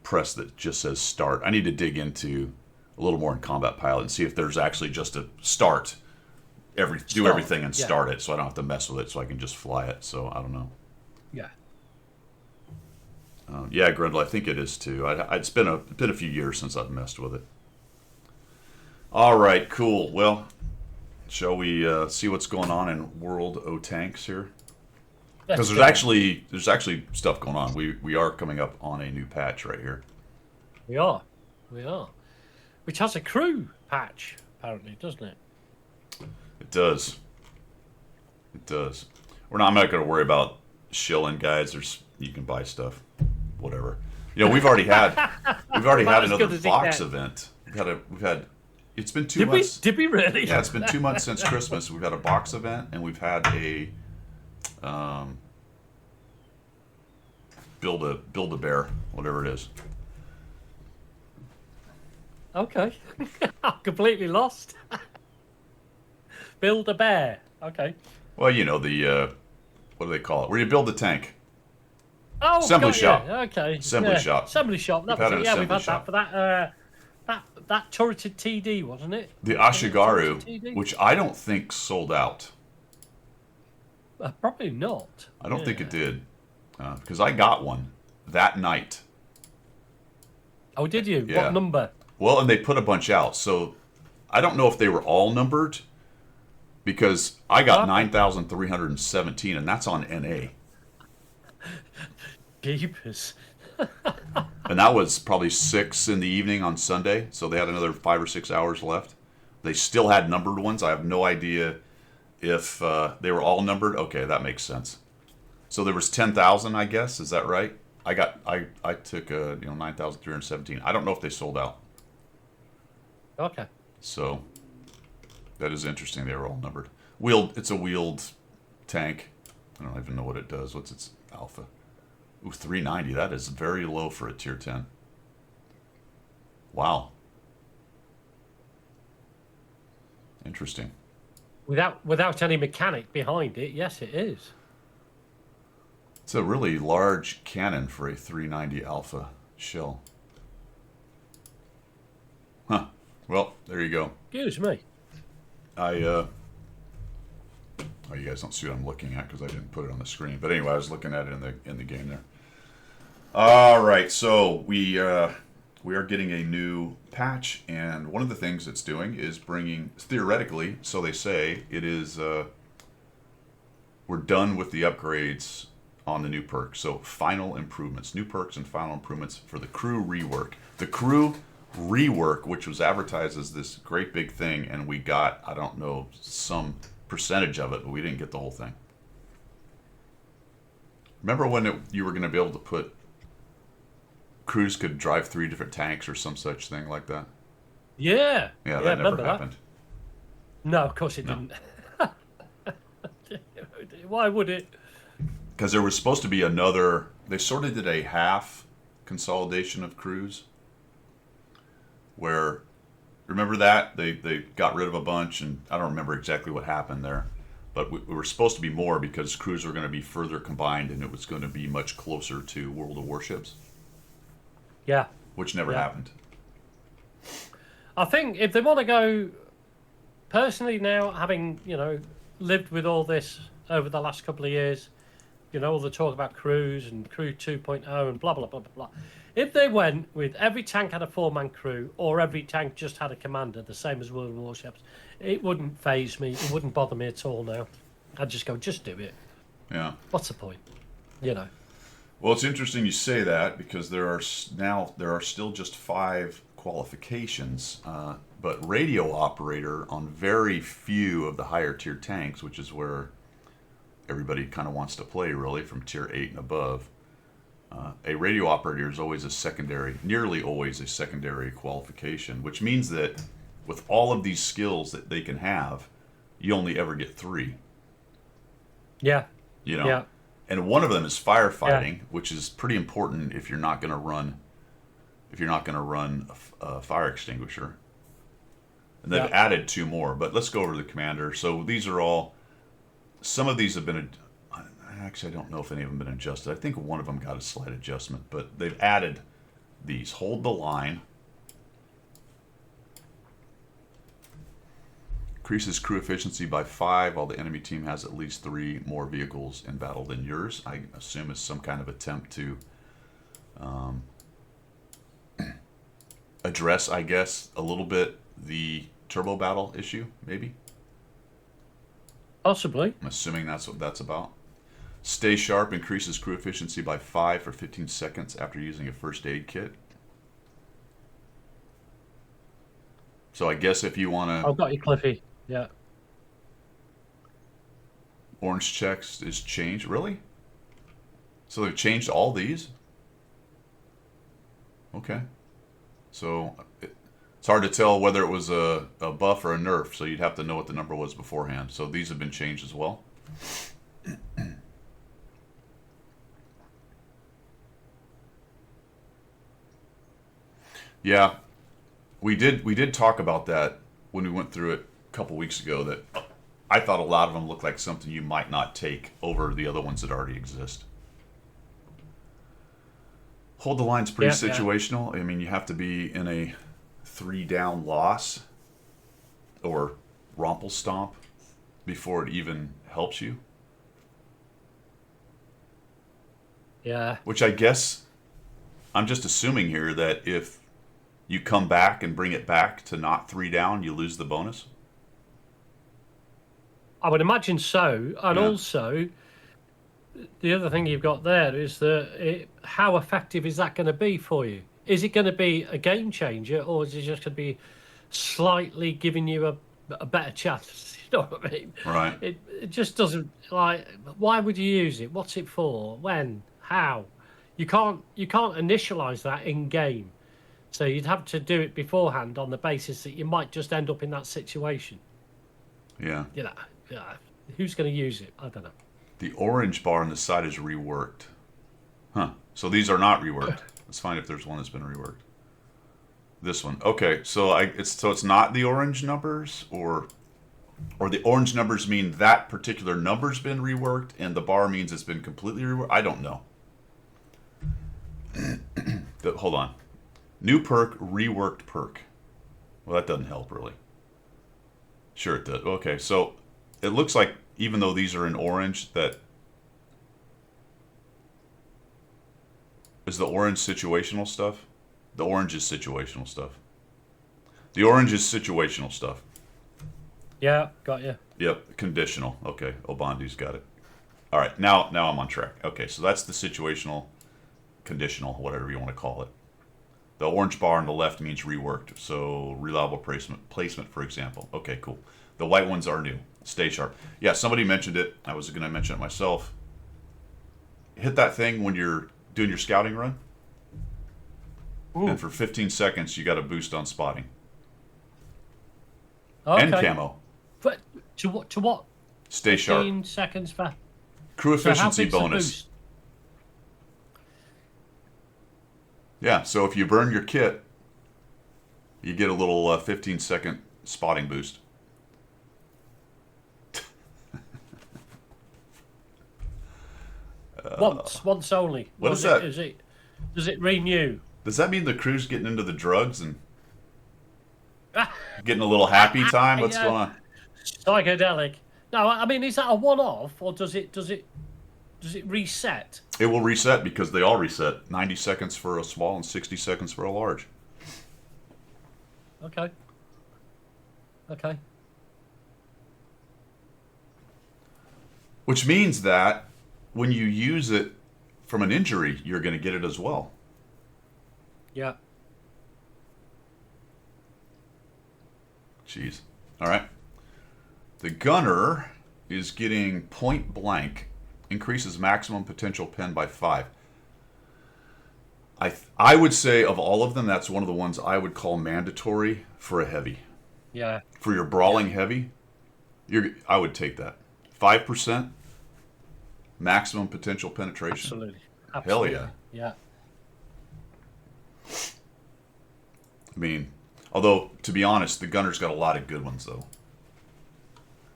press that just says start. I need to dig into a little more in Combat Pilot and see if there's actually just a start. Do everything and start it, so I don't have to mess with it, so I can just fly it. So I don't know. Yeah. Yeah, Grendel, I think it is too. It's been a few years since I've messed with it. All right, cool. Well, shall we see what's going on in World O Tanks here? Because there's actually stuff going on. We are coming up on a new patch right here. We are. Which has a crew patch, apparently, doesn't it? It does. I'm not going to worry about shilling, guys. You can buy stuff, whatever. We've already had About as another good as it box gets. event. We've had. It's been 2 months. Did we really? Yeah, it's been 2 months since Christmas. We've had a box event, and we've had a build a bear, whatever it is. Okay. I'm completely lost. Build a bear. Okay. Well, the what do they call it? Where you build the tank. Oh, Assembly got you. shop. Okay. Assembly shop. Assembly shop. That We've had was an it. Yeah, we've assembly had shop. that for that. that turreted TD, wasn't it? The Wasn't it a turreted Ashigaru, TD? which I don't think sold out. Probably not. I don't think it did. Because I got one that night. Oh, did you? Yeah. What number? Well, and they put a bunch out. So I don't know if they were all numbered. Because I got 9,317, and that's on NA. Jeepers. And that was probably 6 in the evening on Sunday. So they had another 5 or 6 hours left. They still had numbered ones. I have no idea if they were all numbered. Okay, that makes sense. So there was 10,000, I guess. Is that right? I took 9,317. I don't know if they sold out. Okay. So that is interesting. They were all numbered. It's a wheeled tank. I don't even know what it does. What's its alpha? Ooh, 390. That is very low for a tier 10. Wow. Interesting. Without any mechanic behind it, yes, it is. It's a really large cannon for a 390 alpha shell. Huh. Well, there you go. Excuse me. Oh, you guys don't see what I'm looking at because I didn't put it on the screen. But anyway, I was looking at it in the game there. All right, so we are getting a new patch, and one of the things it's doing is bringing, theoretically, so they say, it is we're done with the upgrades on the new perks. So final improvements, new perks and final improvements for the crew rework. The crew rework, which was advertised as this great big thing, and we got, I don't know, some percentage of it, but we didn't get the whole thing. Remember when you were going to be able to put crews could drive 3 different tanks or some such thing like that? Yeah. Yeah, that never happened. No, of course it didn't. Why would it? Because there was supposed to be another, they sort of did a half consolidation of crews where, remember that? They got rid of a bunch, and I don't remember exactly what happened there. But we were supposed to be more because crews were going to be further combined, and it was going to be much closer to World of Warships. Yeah. Which never happened. I think if they want to go, personally now, having, lived with all this over the last couple of years, all the talk about crews and crew 2.0 and blah, blah, blah, blah, blah. If they went with every tank had a 4-man crew or every tank just had a commander, the same as World of Warships, it wouldn't faze me. It wouldn't bother me at all now. I'd just go, just do it. Yeah. What's the point? Well, it's interesting you say that because there are still just 5 qualifications, but radio operator on very few of the higher tier tanks, which is where everybody kind of wants to play really from tier 8 and above. A radio operator is always nearly always a secondary qualification, which means that with all of these skills that they can have, you only ever get 3. Yeah. Yeah. And one of them is firefighting, which is pretty important if you're not going to run a fire extinguisher. And they've added 2 more, but let's go over to the commander. So these are all, some of these have been, actually I don't know if any of them have been adjusted. I think one of them got a slight adjustment, but they've added these. Hold the line. Increases crew efficiency by 5 while the enemy team has at least 3 more vehicles in battle than yours. I assume it's some kind of attempt to address, I guess, a little bit the turbo battle issue, maybe? Possibly. I'm assuming that's what that's about. Stay sharp increases crew efficiency by 5 for 15 seconds after using a first aid kit. So I guess if you want to... I've got you, Cliffy. Yeah. Orange checks is changed. Really? So they've changed all these? Okay. So it's hard to tell whether it was a buff or a nerf, so you'd have to know what the number was beforehand. So these have been changed as well. Yeah. We did talk about that when we went through it a couple weeks ago, that I thought a lot of them looked like something you might not take over the other ones that already exist. Hold the line's pretty situational. I mean, you have to be in a 3-down loss or Rumple Stomp before it even helps you. Yeah. Which I guess I'm just assuming here that if you come back and bring it back to not 3 down, you lose the bonus. I would imagine so. And Yeah. also, the other thing you've got there is that how effective is that going to be for you? Is it going to be a game changer, or is it just going to be slightly giving you a better chance? You know what I mean? Right. It just doesn't, like, why would you use it? What's it for? When? How? You can't initialize that in game. So you'd have to do it beforehand on the basis that you might just end up in that situation. Yeah. You know, yeah. Who's going to use it? I don't know. The orange bar on the side is reworked. Huh. So these are not reworked. Let's find if there's one that's been reworked. This one. Okay, so it's not the orange numbers, or the orange numbers mean that particular number's been reworked and the bar means it's been completely reworked. I don't know. Hold on. New perk, reworked perk. Well, that doesn't help really. Sure it does. Okay, so it looks like even though these are in orange, that is the orange situational stuff. The orange is situational stuff. The orange is situational stuff. Yeah, got you. Yep, conditional. Okay, Obandi's got it. All right, now I'm on track. Okay, so that's the situational, conditional, whatever you want to call it. The orange bar on the left means reworked, so reliable placement, for example. Okay, cool. The white ones are new. Stay sharp. Yeah, somebody mentioned it. I was going to mention it myself. Hit that thing when you're doing your scouting run. Ooh. And for 15 seconds, you got a boost on spotting. Okay. And camo. But to what? Stay sharp. 15 seconds for Crew so how efficiency big's the bonus. boost? Yeah, so if you burn your kit, you get a little 15-second spotting boost. Once only. What is that? Does it renew? Does that mean the crew's getting into the drugs and getting a little happy time? What's Yeah. going on? Psychedelic. No, I mean, is that a one-off, or does it reset? It will reset because they all reset. 90 seconds for a small and 60 seconds for a large. Okay. Which means that when you use it from an injury, you're going to get it as well. Yeah. Jeez. All right. The gunner is getting point blank, increases maximum potential pen by 5. I would say of all of them, that's one of the ones I would call mandatory for a heavy. Yeah. For your brawling heavy, I would take that. 5% maximum potential penetration. Absolutely. Hell yeah. Yeah. I mean, although, to be honest, the gunner's got a lot of good ones, though.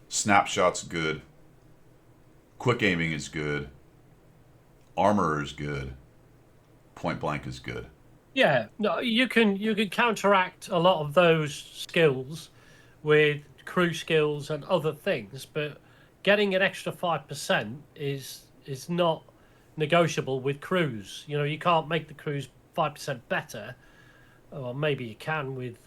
Snapshot's good. Quick aiming is good. Armor is good. Point blank is good. Yeah. No, you can counteract a lot of those skills with crew skills and other things, but getting an extra 5% is not negotiable with crews. You know, you can't make the crews 5% better. Well, maybe you can with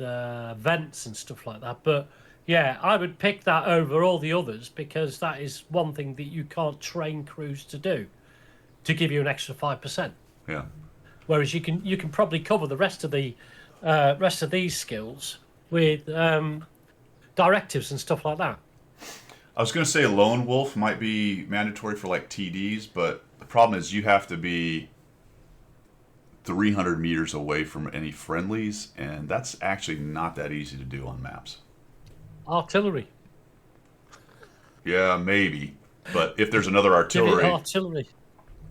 vents and stuff like that, but yeah, I would pick that over all the others because that is one thing that you can't train crews to do, to give you an extra 5%. Yeah. Whereas you can probably cover the rest of these skills with directives and stuff like that. I was going to say Lone Wolf might be mandatory for like TDs, but the problem is you have to be 300 meters away from any friendlies, and that's actually not that easy to do on maps. Artillery. Yeah, maybe. But if there's another Give it artillery, artillery.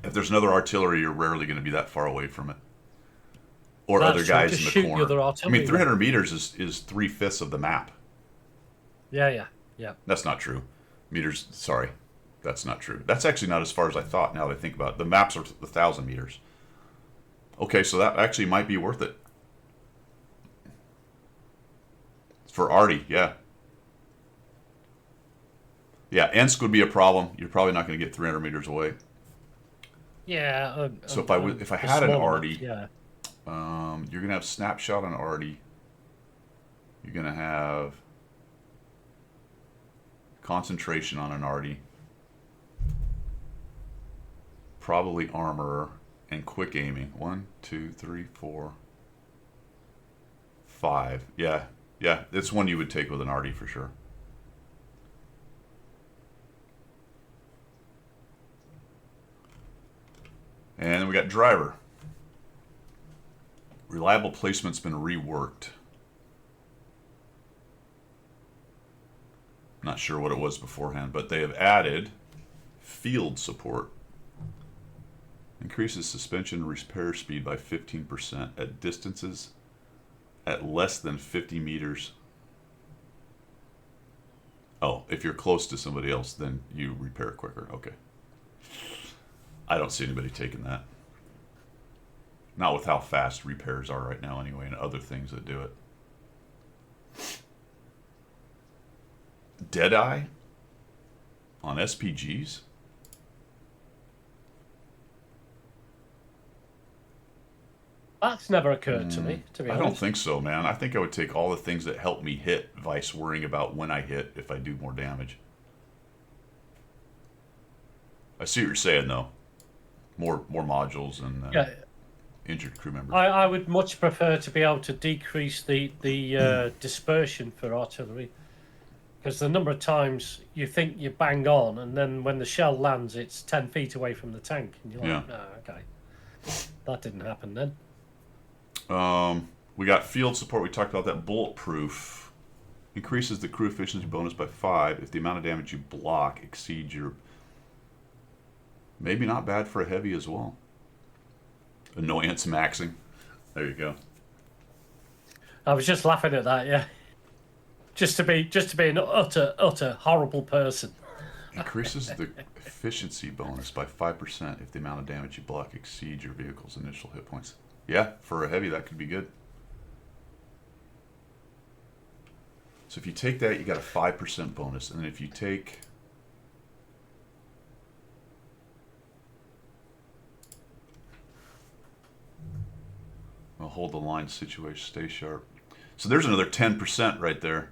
if there's another artillery, you're rarely going to be that far away from it. Or That's other true, guys just in the shoot the corner. other I artillery, mean, 300 meters is 3/5 of the map. Yeah. That's not true. Meters, sorry. That's not true. That's actually not as far as I thought now that I think about it. The maps are 1,000 meters. Okay, so that actually might be worth it. For Artie, yeah. Yeah, Ensk would be a problem. You're probably not going to get 300 meters away. Yeah. So if I had an Artie, yeah. you're going to have snapshot on Artie. You're going to have concentration on an Artie. Probably armorer and quick aiming. 1, 2, 3, 4, 5. Yeah, it's one you would take with an Artie for sure. And then we got driver. Reliable placement's been reworked. Not sure what it was beforehand, but they have added field support. Increases suspension repair speed by 15% at distances at less than 50 meters. Oh, if you're close to somebody else, then you repair quicker. Okay. I don't see anybody taking that. Not with how fast repairs are right now anyway, and other things that do it. Deadeye on SPGs? That's never occurred to me, to be honest. I don't think so, man. I think I would take all the things that help me hit, vice worrying about when I hit if I do more damage. I see what you're saying, though. More modules and injured crew members. I would much prefer to be able to decrease the dispersion for artillery. Because the number of times you think you bang on, and then when the shell lands, it's 10 feet away from the tank. And you're like, oh, okay. That didn't happen then. We got field support. We talked about that. Bulletproof increases the crew efficiency bonus by 5 if the amount of damage you block exceeds your. Maybe not bad for a heavy as well. Annoyance maxing. There you go. I was just laughing at that. Yeah. Just to be an utter horrible person. Increases the efficiency bonus by 5% if the amount of damage you block exceeds your vehicle's initial hit points. Yeah, for a heavy, that could be good. So if you take that, you got a 5% bonus. And then if you take... Well, hold the line, situation, stay sharp. So there's another 10% right there.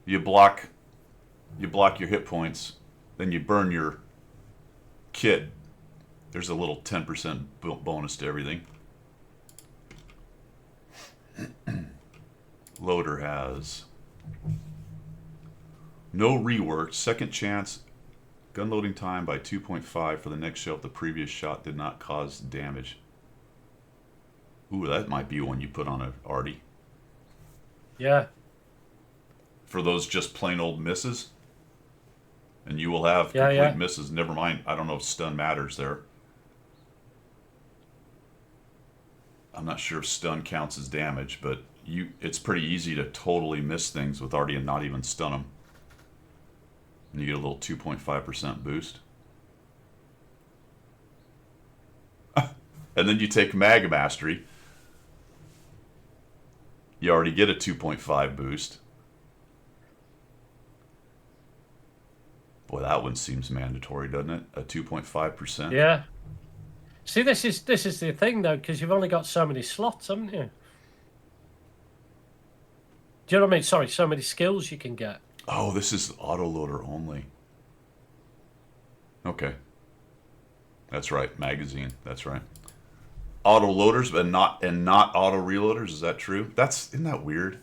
You block your hit points, then you burn your kit. There's a little 10% bonus to everything. Loader has no rework, second chance, gun loading time by 2.5 for the next shell if the previous shot did not cause damage. Ooh, that might be one you put on a Artie. Yeah. For those just plain old misses. And you will have complete misses. Never mind, I don't know if stun matters there. I'm not sure if stun counts as damage, but it's pretty easy to totally miss things with Artie and not even stun them. And you get a little 2.5% boost. And then you take Mag Mastery. You already get a 2.5 boost. Boy, that one seems mandatory, doesn't it? A 2.5%. Yeah. See, this is the thing though, because you've only got so many slots, haven't you? Do you know what I mean? Sorry, so many skills you can get. Oh, this is autoloader only. Okay. That's right, magazine. That's right. Auto loaders, but not auto reloaders. Is that true? Isn't that weird?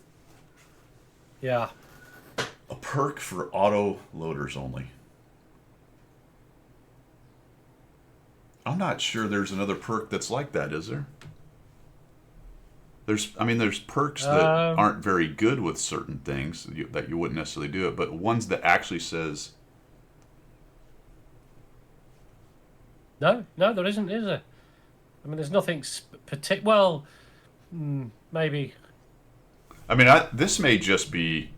Yeah. A perk for auto loaders only. I'm not sure there's another perk that's like that, is there? There's perks that aren't very good with certain things that you wouldn't necessarily do it, but ones that actually says. No, there isn't, is there? I mean, there's nothing particular. Well, maybe. I mean, this may just be.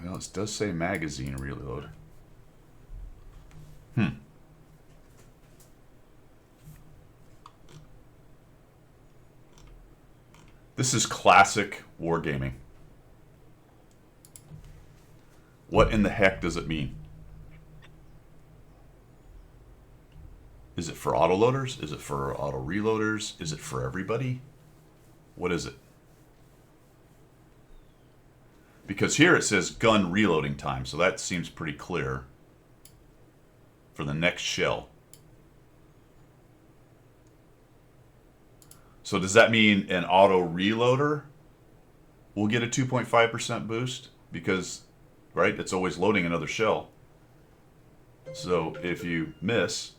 Well, it does say magazine reload. This is classic Wargaming. What in the heck does it mean? Is it for autoloaders? Is it for auto reloaders? Is it for everybody? What is it? Because here it says gun reloading time, so that seems pretty clear for the next shell. So does that mean an auto reloader will get a 2.5% boost? Because, right, it's always loading another shell. So if you miss...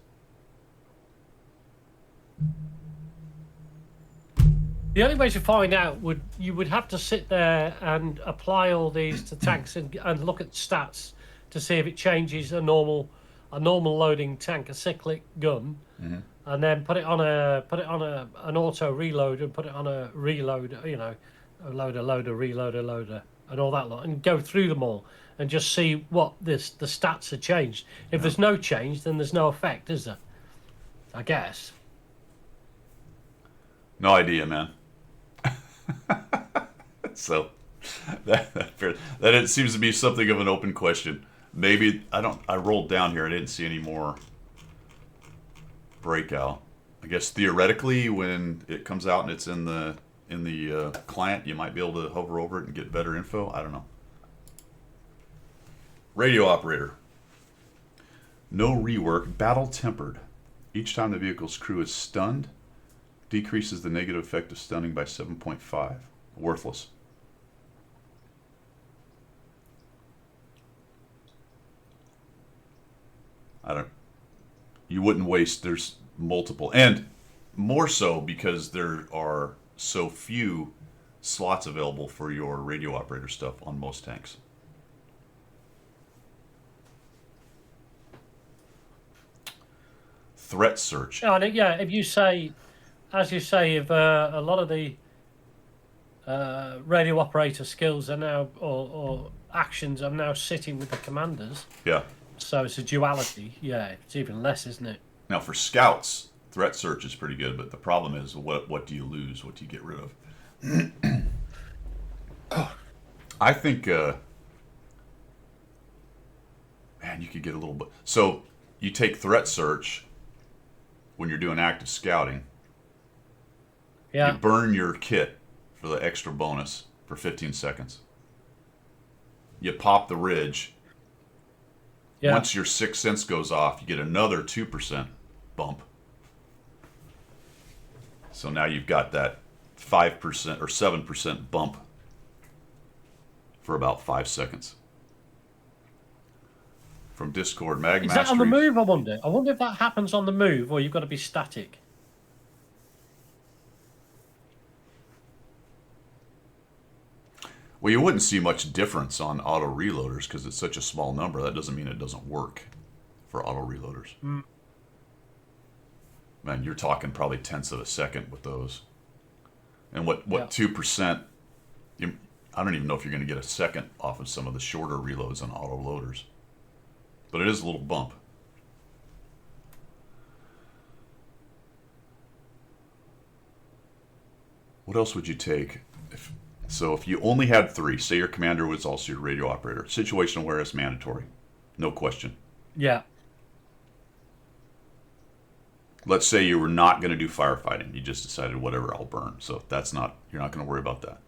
The only way to find out you would have to sit there and apply all these to tanks and look at stats to see if it changes a normal loading tank, a cyclic gun, and then put it on an auto reload and put it on a reload, a loader, and all that lot, and go through them all and just see what the stats are changed. If there's no change, then there's no effect, is there? I guess. No idea, man. So that it seems to be something of an open question. Maybe I rolled down here. I didn't see any more breakout. I guess theoretically, when it comes out and it's in the client, you might be able to hover over it and get better info. I don't know. Radio operator. No rework. Battle tempered. Each time the vehicle's crew is stunned, decreases the negative effect of stunning by 7.5. Worthless. You wouldn't waste, there's multiple, and more so because there are so few slots available for your radio operator stuff on most tanks. Threat search. Oh, if you say, as you say, if a lot of the radio operator skills are now, or actions are now sitting with the commanders. Yeah. So it's a duality. Yeah, it's even less, isn't it? Now for scouts, threat search is pretty good, but the problem is what do you lose? What do you get rid of? I think, man, you could get a little bit. So you take threat search when you're doing active scouting. Yeah. You burn your kit for the extra bonus for 15 seconds. You pop the ridge. Yeah. Once your sixth sense goes off, you get another 2% bump. So now you've got that 5% or 7% bump for about 5 seconds. From Discord, Mag Is Mastery. that on the move, I wonder? I wonder if that happens on the move or you've got to be static. Well, you wouldn't see much difference on auto reloaders because it's such a small number. That doesn't mean it doesn't work for auto reloaders. Man, you're talking probably tenths of a second with those. And what 2%? I don't even know if you're going to get a second off of some of the shorter reloads on auto loaders. But it is a little bump. What else would you take? If you only had 3, say your commander was also your radio operator, situational awareness mandatory, no question. Yeah. Let's say you were not going to do firefighting. You just decided, whatever, I'll burn. So you're not going to worry about that.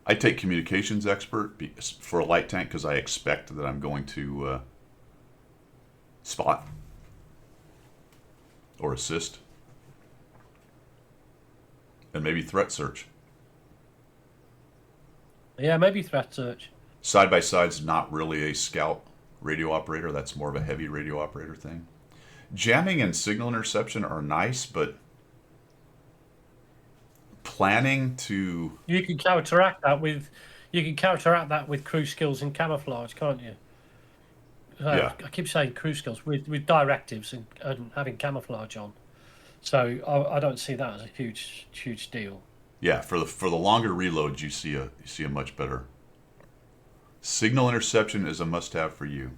I take communications expert for a light tank because I expect that I'm going to spot or assist. And maybe threat search. Yeah, maybe threat search. Side-by-side's not really a scout radio operator. That's more of a heavy radio operator thing. Jamming and signal interception are nice, but planning to... You can counteract that with crew skills and camouflage, can't you? Yeah. I keep saying crew skills with directives and having camouflage on. So I don't see that as a huge deal. Yeah, for the longer reloads, you see a much better. Signal interception is a must-have for you.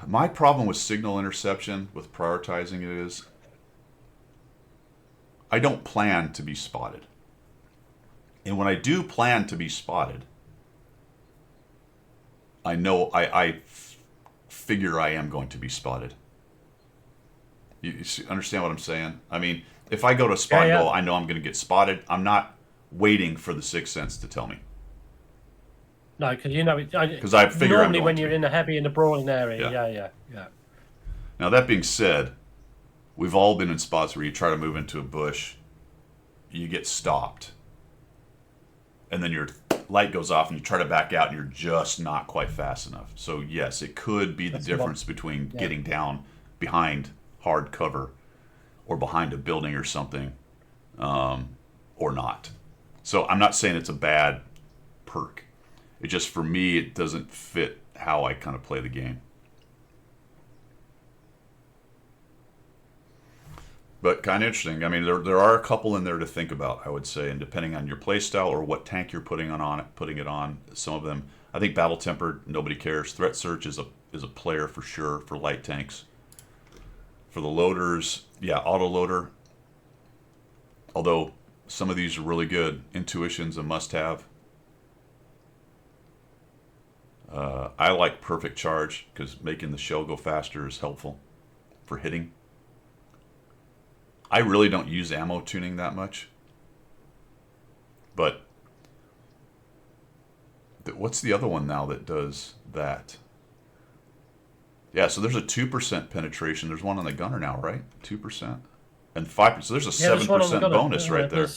My problem with signal interception, with prioritizing it, is I don't plan to be spotted. And when I do plan to be spotted, I know I figure I am going to be spotted. You understand what I'm saying? I mean, if I go to spot and go, I know I'm going to get spotted. I'm not waiting for the sixth sense to tell me. No, because you know it. Because I figure normally when you're in a brawling area. Yeah. Now that being said, we've all been in spots where you try to move into a bush, you get stopped, and then your light goes off and you try to back out and you're just not quite fast enough. So yes, it could be the difference between getting down behind hard cover or behind a building or something, or not. So I'm not saying it's a bad perk. It just, for me, it doesn't fit how I kind of play the game. But kind of interesting. I mean, there are a couple in there to think about, I would say, and depending on your play style or what tank you're putting it on. Some of them, I think Battle Tempered, nobody cares. Threat Search is a player for sure for light tanks. For the loaders, yeah, Auto Loader. Although some of these are really good. Intuition's a must-have. I like Perfect Charge because making the shell go faster is helpful for hitting. I really don't use ammo tuning that much. But what's the other one now that does that? Yeah, so there's a 2% penetration. There's one on the gunner now, right? 2%. And 5%. So there's a 7% bonus right there.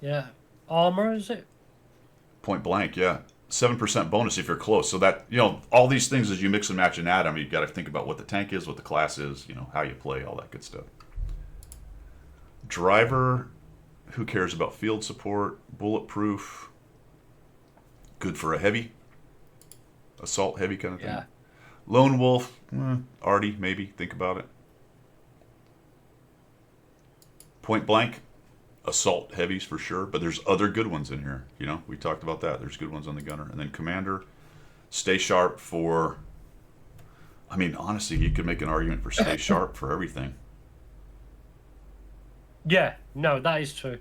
Yeah. Armor, is it? Point blank, yeah. 7% bonus if you're close. So that, all these things as you mix and match and add them, you've got to think about what the tank is, what the class is, how you play, all that good stuff. Driver, who cares about field support? Bulletproof, good for a heavy, assault heavy kind of thing. Yeah. Lone Wolf, arty, maybe, think about it. Point blank, assault heavies for sure, but there's other good ones in here. We talked about that. There's good ones on the gunner. And then Commander, stay sharp for, I mean, honestly, you could make an argument for stay sharp for everything. Yeah, no, that is true.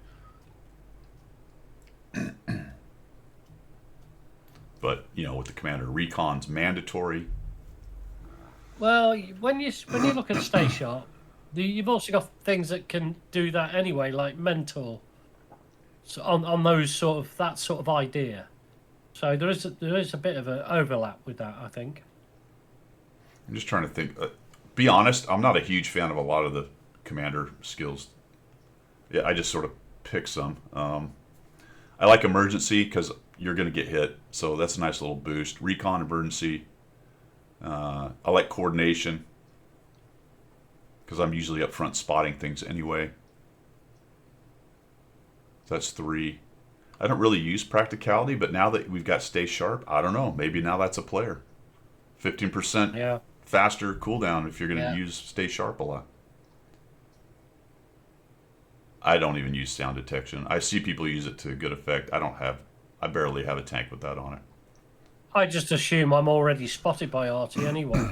But, with the Commander, Recon's mandatory. Well, when you look at stay sharp, you've also got things that can do that anyway, like Mentor. So on those that sort of idea. So there is a bit of an overlap with that, I think. I'm just trying to think. Be honest, I'm not a huge fan of a lot of the Commander skills. Yeah, I just sort of pick some. I like Emergency because you're going to get hit, so that's a nice little boost. Recon, Emergency. I like Coordination because I'm usually up front spotting things anyway. So that's 3. I don't really use Practicality, but now that we've got Stay Sharp, I don't know. Maybe now that's a player. 15% faster cooldown if you're going to use Stay Sharp a lot. I don't even use Sound Detection. I see people use it to good effect. I barely have a tank with that on it. I just assume I'm already spotted by Artie anyway. You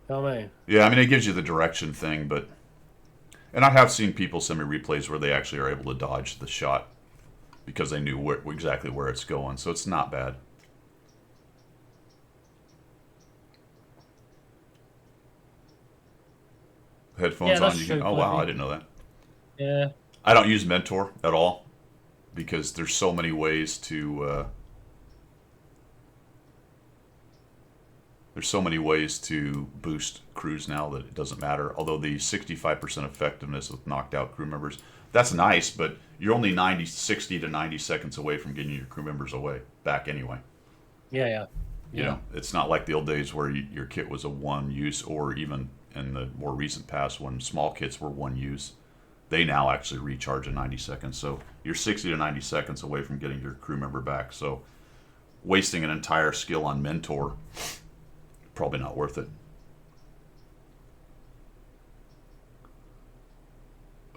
know what I mean? Yeah, I mean, it gives you the direction thing, but... And I have seen people send me replays where they actually are able to dodge the shot because they knew exactly where it's going, so it's not bad. Headphones on, you can... Oh, wow, I didn't know that. Yeah. I don't use Mentor at all because there's so many ways to... There's so many ways to boost crews now that it doesn't matter. Although the 65% effectiveness with knocked out crew members, that's nice, but you're only 60 to 90 seconds away from getting your crew members back anyway. Yeah. It's not like the old days where your kit was a one use, or even in the more recent past when small kits were one use. They now actually recharge in 90 seconds. So you're 60 to 90 seconds away from getting your crew member back. So wasting an entire skill on Mentor, probably not worth it.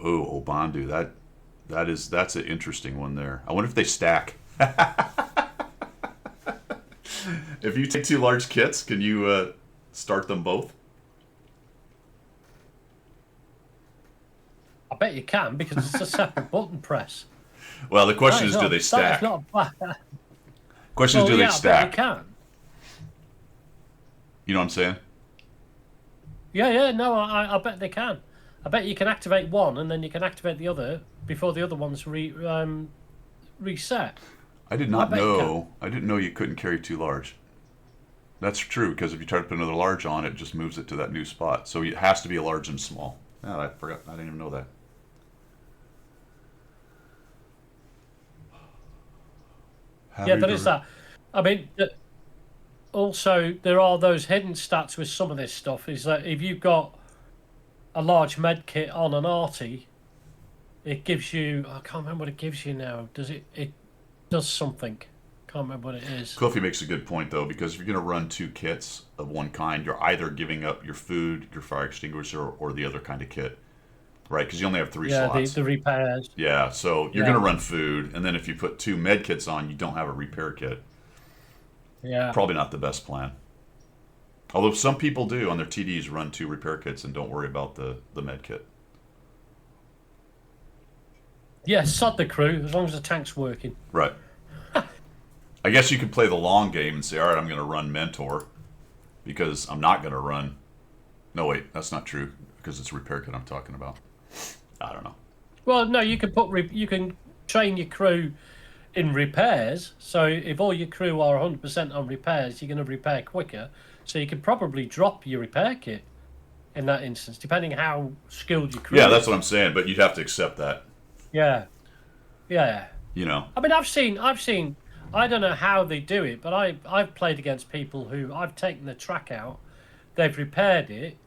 Oh, Obandu, that's an interesting one there. I wonder if they stack. If you take 2 large kits, can you start them both? I bet you can because it's a separate button press. Well, the question is, do they That stack? is not bad. Question is, do they I bet stack? you can. You know what I'm saying? Yeah, no, I bet they can. I bet you can activate one and then you can activate the other before the other one's reset. I did not bet you know. I didn't know you couldn't carry 2 large. That's true, because if you try to put another large on, it just moves it to that new spot. So it has to be a large and small. Yeah, I forgot. I didn't even know that. Yeah, there is that. I mean, also there are those hidden stats with some of this stuff. Is that if you've got a large med kit on an arty, it gives you. I can't remember what it gives you now. Does it? It does something. Can't remember what it is. Cliffy makes a good point, though, because if you're going to run 2 kits of one kind, you're either giving up your food, your fire extinguisher, or the other kind of kit, right? Because you only have 3 Yeah, slots. the repairs. Yeah, so you're Yeah. going to run food, and then if you put 2 med kits on, you don't have a repair kit. Yeah. Probably not the best plan. Although some people do on their TDs run 2 repair kits and don't worry about the med kit. Yeah, sod the crew as long as the tank's working. Right. I guess you could play the long game and say, all right, I'm going to run Mentor because I'm not going to run. No, wait, that's not true because it's repair kit I'm talking about. I don't know. Well, no, you can you can train your crew in repairs. So if all your crew are 100% on repairs, you're going to repair quicker. So you can probably drop your repair kit in that instance, depending how skilled your crew Yeah, is. that's what I'm saying, but you'd have to accept that. Yeah. You know. I mean, I've seen. I don't know how they do it, but I've played against people who I've taken the track out, they've repaired it,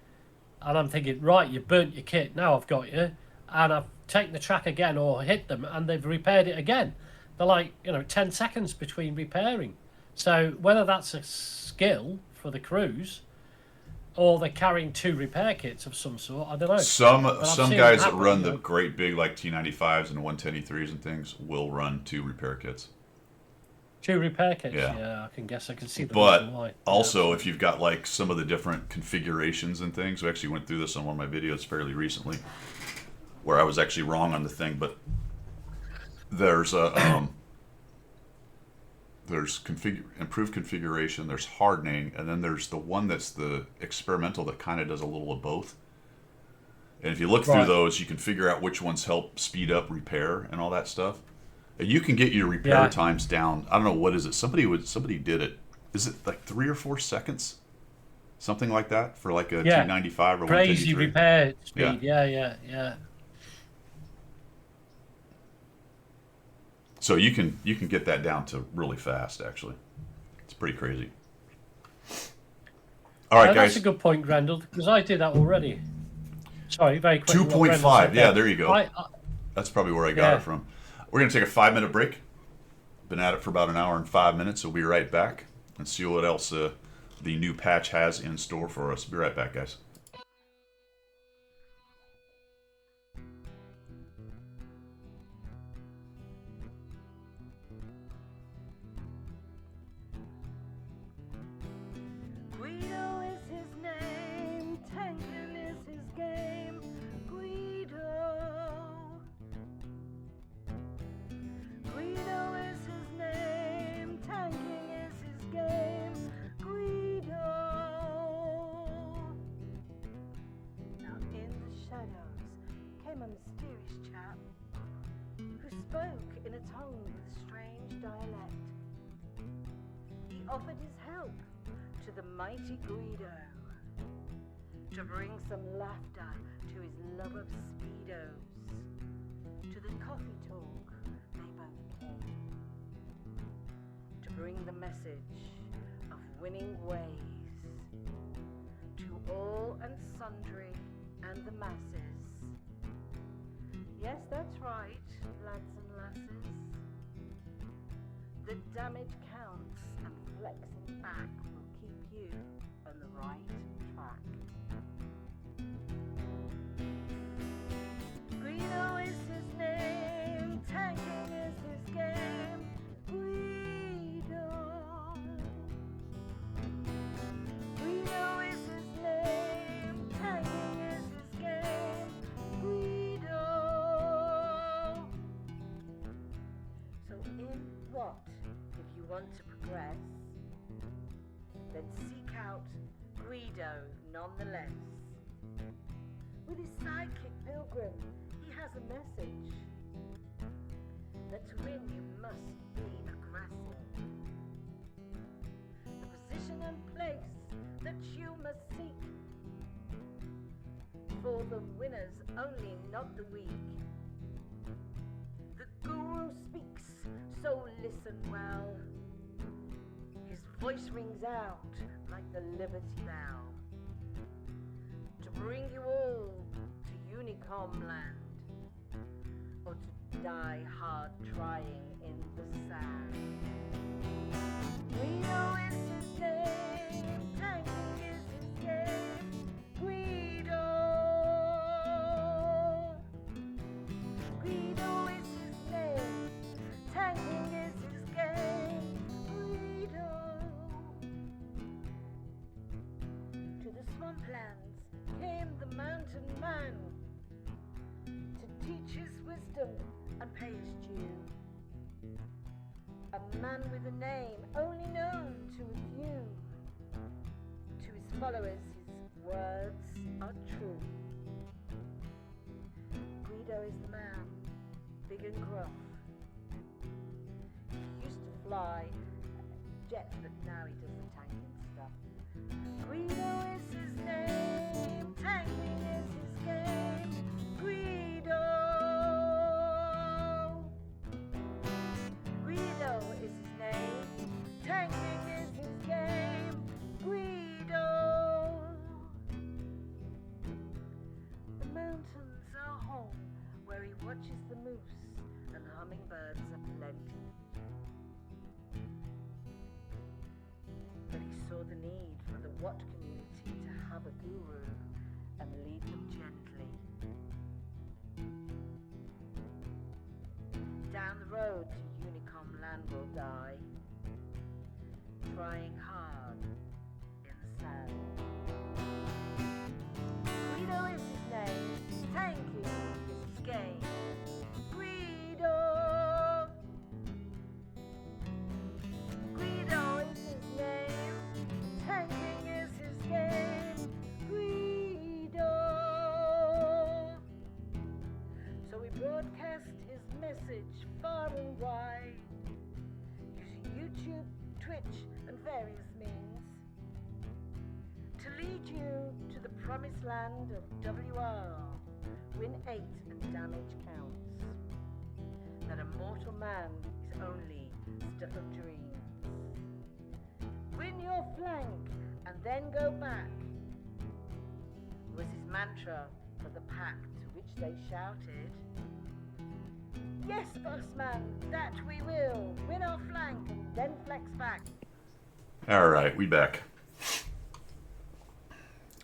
and I'm thinking, right, you burnt your kit. Now I've got you, and I've taken the track again or hit them, and they've repaired it again. They're like 10 seconds between repairing. So whether that's a skill for the crews, or they're carrying 2 repair kits of some sort, I don't know. Some seen guys it that happen, run the great big like T95s and 110E3s and things will run 2 repair kits. 2 repair kits. Yeah. I can see the But reason why. also, if you've got like some of the different configurations and things, we actually went through this on one of my videos fairly recently, where I was actually wrong on the thing. But there's a there's improved configuration, there's hardening, and then there's the one that's the experimental that kind of does a little of both. And if you look through Right. those, you can figure out which ones help speed up repair and all that stuff. And you can get your repair times down. I don't know, what is it? Somebody did it. Is it like 3 or 4 seconds? Something like that for like a T95 or crazy 110E3? repair speed. Yeah. So you can get that down to really fast, actually. It's pretty crazy. All right, guys. That's a good point, Grendel, because I did that already. Sorry, very quick. 2.5. Yeah, there you go. I, That's probably where I got it from. We're going to take a 5-minute break. Been at it for about an hour and 5 minutes. We'll be right back and see what else the new patch has in store for us. Be right back, guys. Guido is his name, tanking is his game. Guido. Guido is his name, tanking is his game. Guido. Now in the shadows came a mysterious chap who spoke in a tongue with strange dialect. He offered his help to the mighty Guido to bring some laughter to his love of speedos. To the coffee talk they both came to bring the message of winning ways to all and sundry and the masses. Yes, that's right, lads and lasses. The damage counts and flexing back will keep you on the right track. Guido is his name, tanking is his game. Guido. want to progress, then seek out Guido nonetheless. With his sidekick Pilgrim, he has a message that to win you must be aggressive. The position and place that you must seek, for the winners only, not the weak. The guru speaks, so listen well. His voice rings out like the Liberty Bell, to bring you all to Unicom land, or to die hard trying in the sand. Guido is his name, tanking is his game. Guido. Guido is his name, tanking is his game. Guido. To the swamplands came the mountain man, to teach his wisdom and pay his due. A man with a name only known to a few. To his followers his words are true. Guido is the man, big and gruff. He used to fly jets, but now he does the tanking stuff. Guido is his name, tanking is his game. Guido. Guido is his name, tanking is his game. Guido. The mountains are home where he watches the moose and hummingbirds aplenty. But he saw the need for the Watt community to have a guru and lead them gently. Down the road to Unicom land will die, trying hard in the sand. Guido is his name, tanking is his game. Guido. Guido is his name, tanking is his game. Guido. So we broadcast his message far and wide, using YouTube, Twitch, and various means, to lead you to the promised land of WR. Win 8 and damage counts. That a mortal man is only stuff of dreams. Win your flank and then go back, was his mantra for the pack, to which they shouted, "Yes, boss man, that we will. Win our flank and then flex back." All right, we back.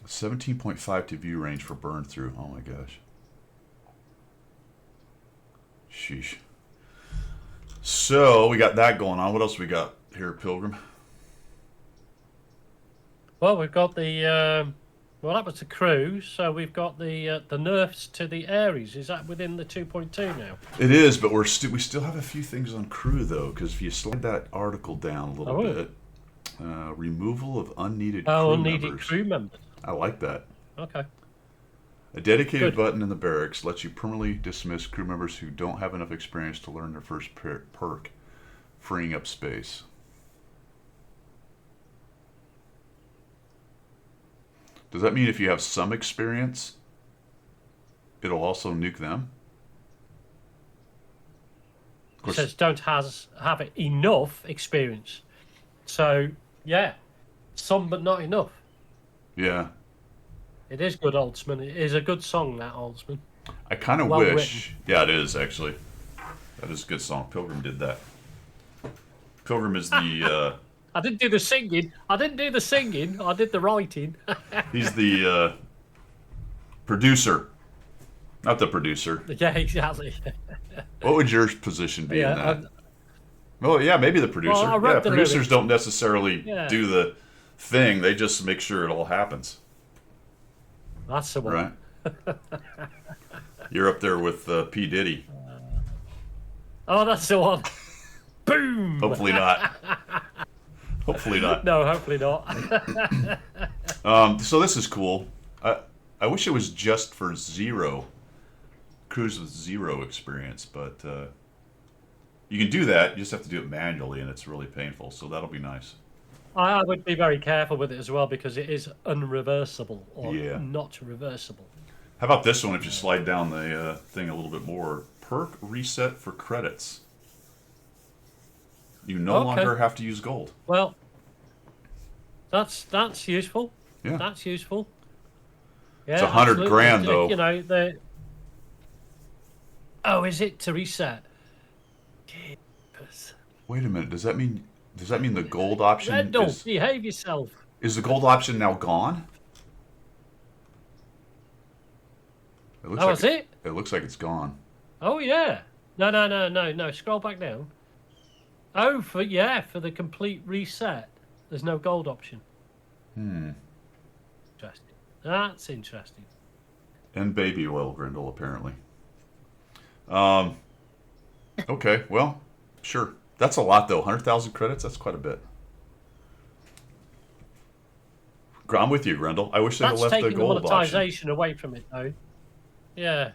17.5 to view range for burn through. Oh my gosh. Sheesh. So we got that going on. What else we got here, Pilgrim? Well, we've got the well, that was the crew. So we've got the nerfs to the Ares. Is that within the 2.2 now? It is, but we still have a few things on crew though, because if you slide that article down a little bit, removal of unneeded crew members. I like that. Okay. A dedicated Good. button in the barracks lets you permanently dismiss crew members who don't have enough experience to learn their first perk, freeing up space. Does that mean if you have some experience, it'll also nuke them? Of It course, says don't have enough experience. So yeah, some but not enough. yeah. It is good, Oldsman. It is a good song, that Oldsman. I kind of Well wish. Yeah, it is actually. That is a good song. Pilgrim did that. Pilgrim is the. I didn't do the singing. I did the writing. He's the producer, not the producer. Yeah, exactly. What would your position be in that? Yeah, Well, yeah, maybe the producer. Well, I wrote Yeah, the producers lyrics. don't necessarily Yeah. do the thing; they just make sure it all happens. that's the one. Right? You're up there with P. Diddy. Oh, that's the one. Boom. Hopefully not. Hopefully not. No, hopefully not. So this is cool. I wish it was just for cruise with zero experience, but you can do that. You just have to do it manually, and it's really painful. So that'll be nice. I would be very careful with it as well because it is unreversible or Yeah. not reversible. How about this one? If you slide down the thing a little bit more, perk reset for credits. You no Okay. longer have to use gold. Well, that's useful. Yeah. That's useful. Yeah, It's 100 absolutely. grand, though. You know the. Oh, is it to reset? Jeepers. Wait a minute. Does that mean the gold option Rendell, behave yourself. is the gold option now gone? It looks Oh, like is it? It looks like it's gone. Oh yeah. No. Scroll back down. Oh, for the complete reset. There's no gold option. Interesting. That's interesting. And baby oil, Grindle, apparently. Okay, well, sure. That's a lot, though. 100,000 credits? That's quite a bit. I'm with you, Grindle. I wish they'd have That's left the taking the gold option. monetization away from it, though. Yeah.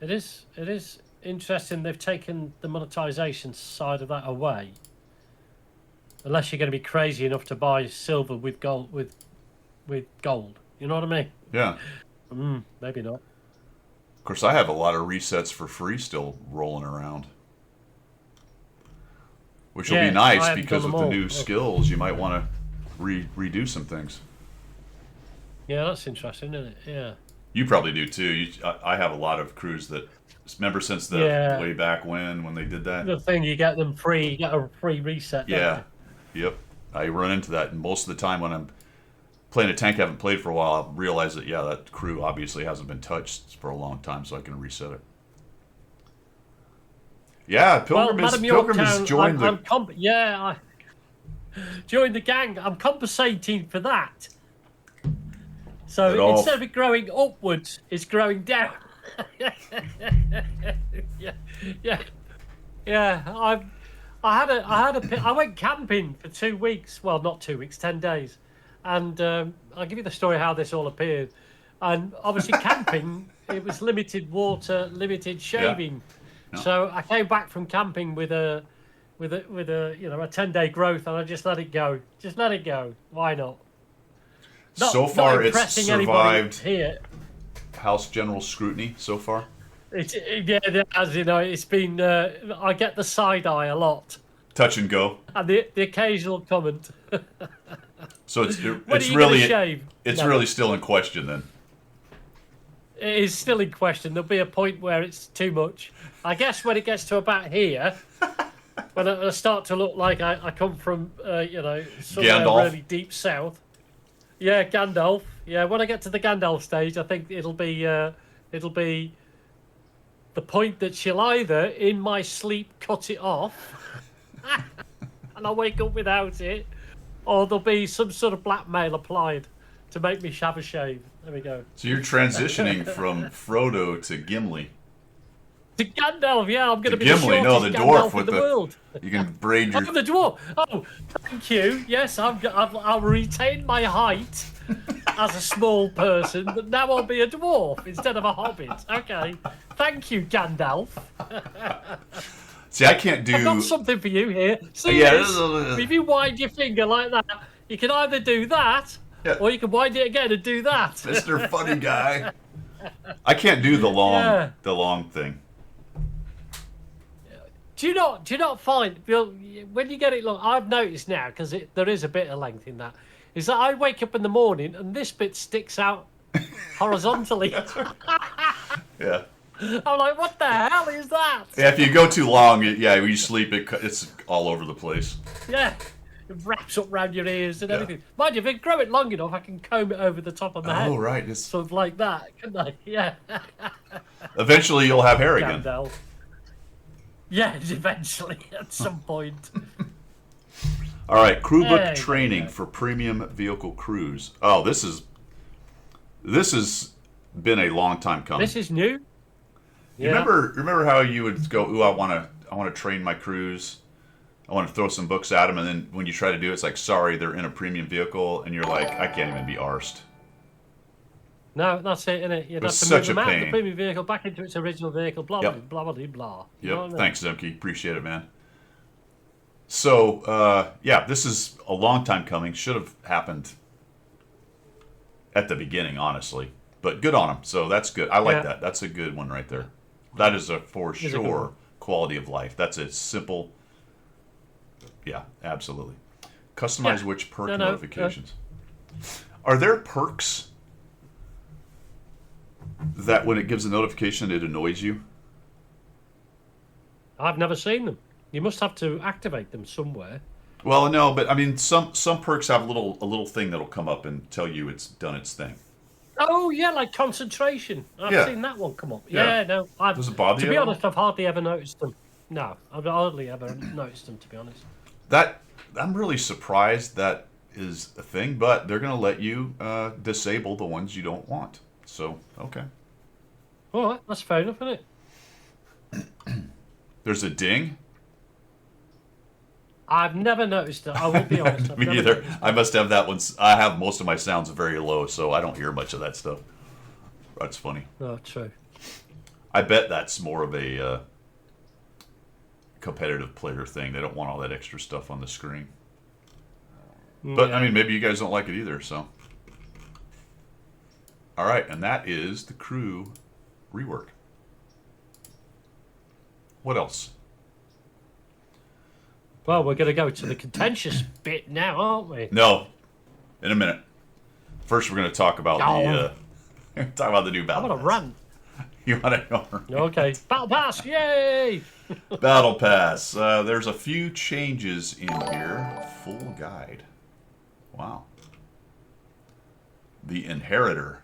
It is interesting they've taken the monetization side of that away. Unless you're going to be crazy enough to buy silver with gold, with gold. You know what I mean? Yeah. Maybe not. Of course, I have a lot of resets for free still rolling around. Which will Yeah, be I nice haven't because done with them the all. new skills, you might want to redo some things. Yeah, that's interesting, isn't it? Yeah. You probably do too. I have a lot of crews that remember since the Yeah. way back when they did that. The thing you get them free, you get a free reset. don't Yeah. Yep. I run into that, and most of the time when I'm playing a tank I haven't played for a while, I'll realize that that crew obviously hasn't been touched for a long time, so I can reset it. Yeah, Pilgrim Well, has Madam Pilgrim Yorktown, has joined the. I joined the gang. I'm compensating for that. So It all- instead of it growing upwards, it's growing down. yeah. I went camping for 2 weeks. Well, not 2 weeks, 10 days, and I'll give you the story how this all appeared. And obviously, camping it was limited water, limited shaving. Yeah. So I came back from camping with a 10-day growth, and I just let it go. Just let it go. Why not? So far, it's impressing anybody survived here. House General scrutiny so far. As you know, it's been. I get the side eye a lot, Touch and go. and the occasional comment. So it's When it's are you really gonna shave? it's No. really still in question then. It is still in question. There'll be a point where it's too much. I guess when it gets to about here, when I start to look like I come from, somewhere Gandalf. really deep south. Yeah, Gandalf. Yeah, when I get to the Gandalf stage, I think it'll be the point that she'll either, in my sleep, cut it off, and I'll wake up without it, or there'll be some sort of blackmail applied to make me have a shave. There we go. So you're transitioning from Frodo to Gimli. To Gandalf, yeah, I'm going To to be the Gimli, shortest no, the Gandalf dwarf in with the the- world. You can braid your. Oh, the dwarf. Oh, thank you. Yes, I'll retain my height as a small person, but now I'll be a dwarf instead of a hobbit. Okay. Thank you, Gandalf. See, I can't do. I've got something for you here. See Yeah, this? If you wind your finger like that, you can either do that, Yeah. or you can wind it again and do that. Mr. Funny Guy. I can't do the long Yeah. thing. Do you not find when you get it long? I've noticed now because there is a bit of length in that. Is that I wake up in the morning and this bit sticks out horizontally. Yeah. I'm like, what the hell is that? Yeah, if you go too long, when you sleep, it's all over the place. Yeah, it wraps up round your ears and Yeah. everything. Mind you, if I grow it long enough, I can comb it over the top of my head. Oh, right. It's, Sort of like that, couldn't I? Yeah. eventually, you'll have hair again. Gandalf. Yeah, eventually, at some point. All right, crew book Hey, training yeah. for premium vehicle crews. Oh, this has been a long time coming. This is new. You remember how you would go, "Ooh, I want to train my crews," I want to throw some books at them, and then when you try to do it, it's like, sorry, they're in a premium vehicle, and you're like, I can't even be arsed. No, that's it, innit? You'd have It's to such move them a out of the pain. premium vehicle back into its original vehicle, blah, Yep. blah, blah, blah, blah. You know Yep. what I mean? Thanks, Zemke. Appreciate it, man. So, yeah, this is a long time coming. Should have happened at the beginning, honestly. But good on them. So that's good. I like Yeah. that. That's a good one right there. That is for a good sure one. quality of life. That's a simple. Yeah, absolutely. Customize Yeah. which perk No, notifications. Are there perks that when it gives a notification, it annoys you? I've never seen them. You must have to activate them somewhere. Well, no, but I mean, some perks have a little thing that'll come up and tell you it's done its thing. Oh, yeah, like concentration. I've Yeah. seen that one come up. Yeah. Yeah, no. I've, Does it bother to you be at all? honest, I've hardly ever noticed them. No, I've hardly ever noticed them, to be honest. That I'm really surprised that is a thing, but they're going to let you disable the ones you don't want. So, okay. All right, that's fair enough, isn't it? There's a ding. I've never noticed it. I will be honest. I've Me never neither. noticed I must have that one. I have most of my sounds very low, so I don't hear much of that stuff. That's funny. it. Oh, true. I bet that's more of a competitive player thing. They don't want all that extra stuff on the screen. But Yeah. I mean, maybe you guys don't like it either. So, all right, and that is the crew rework. What else? Well, we're going to go to the contentious bit now, aren't we? No, in a minute. First, we're going to talk about Oh. the new I'm battle. on a Pass. rant. You want to Okay. Battle Pass, yay! Battle Pass. There's a few changes in here. Full guide. Wow. The Inheritor.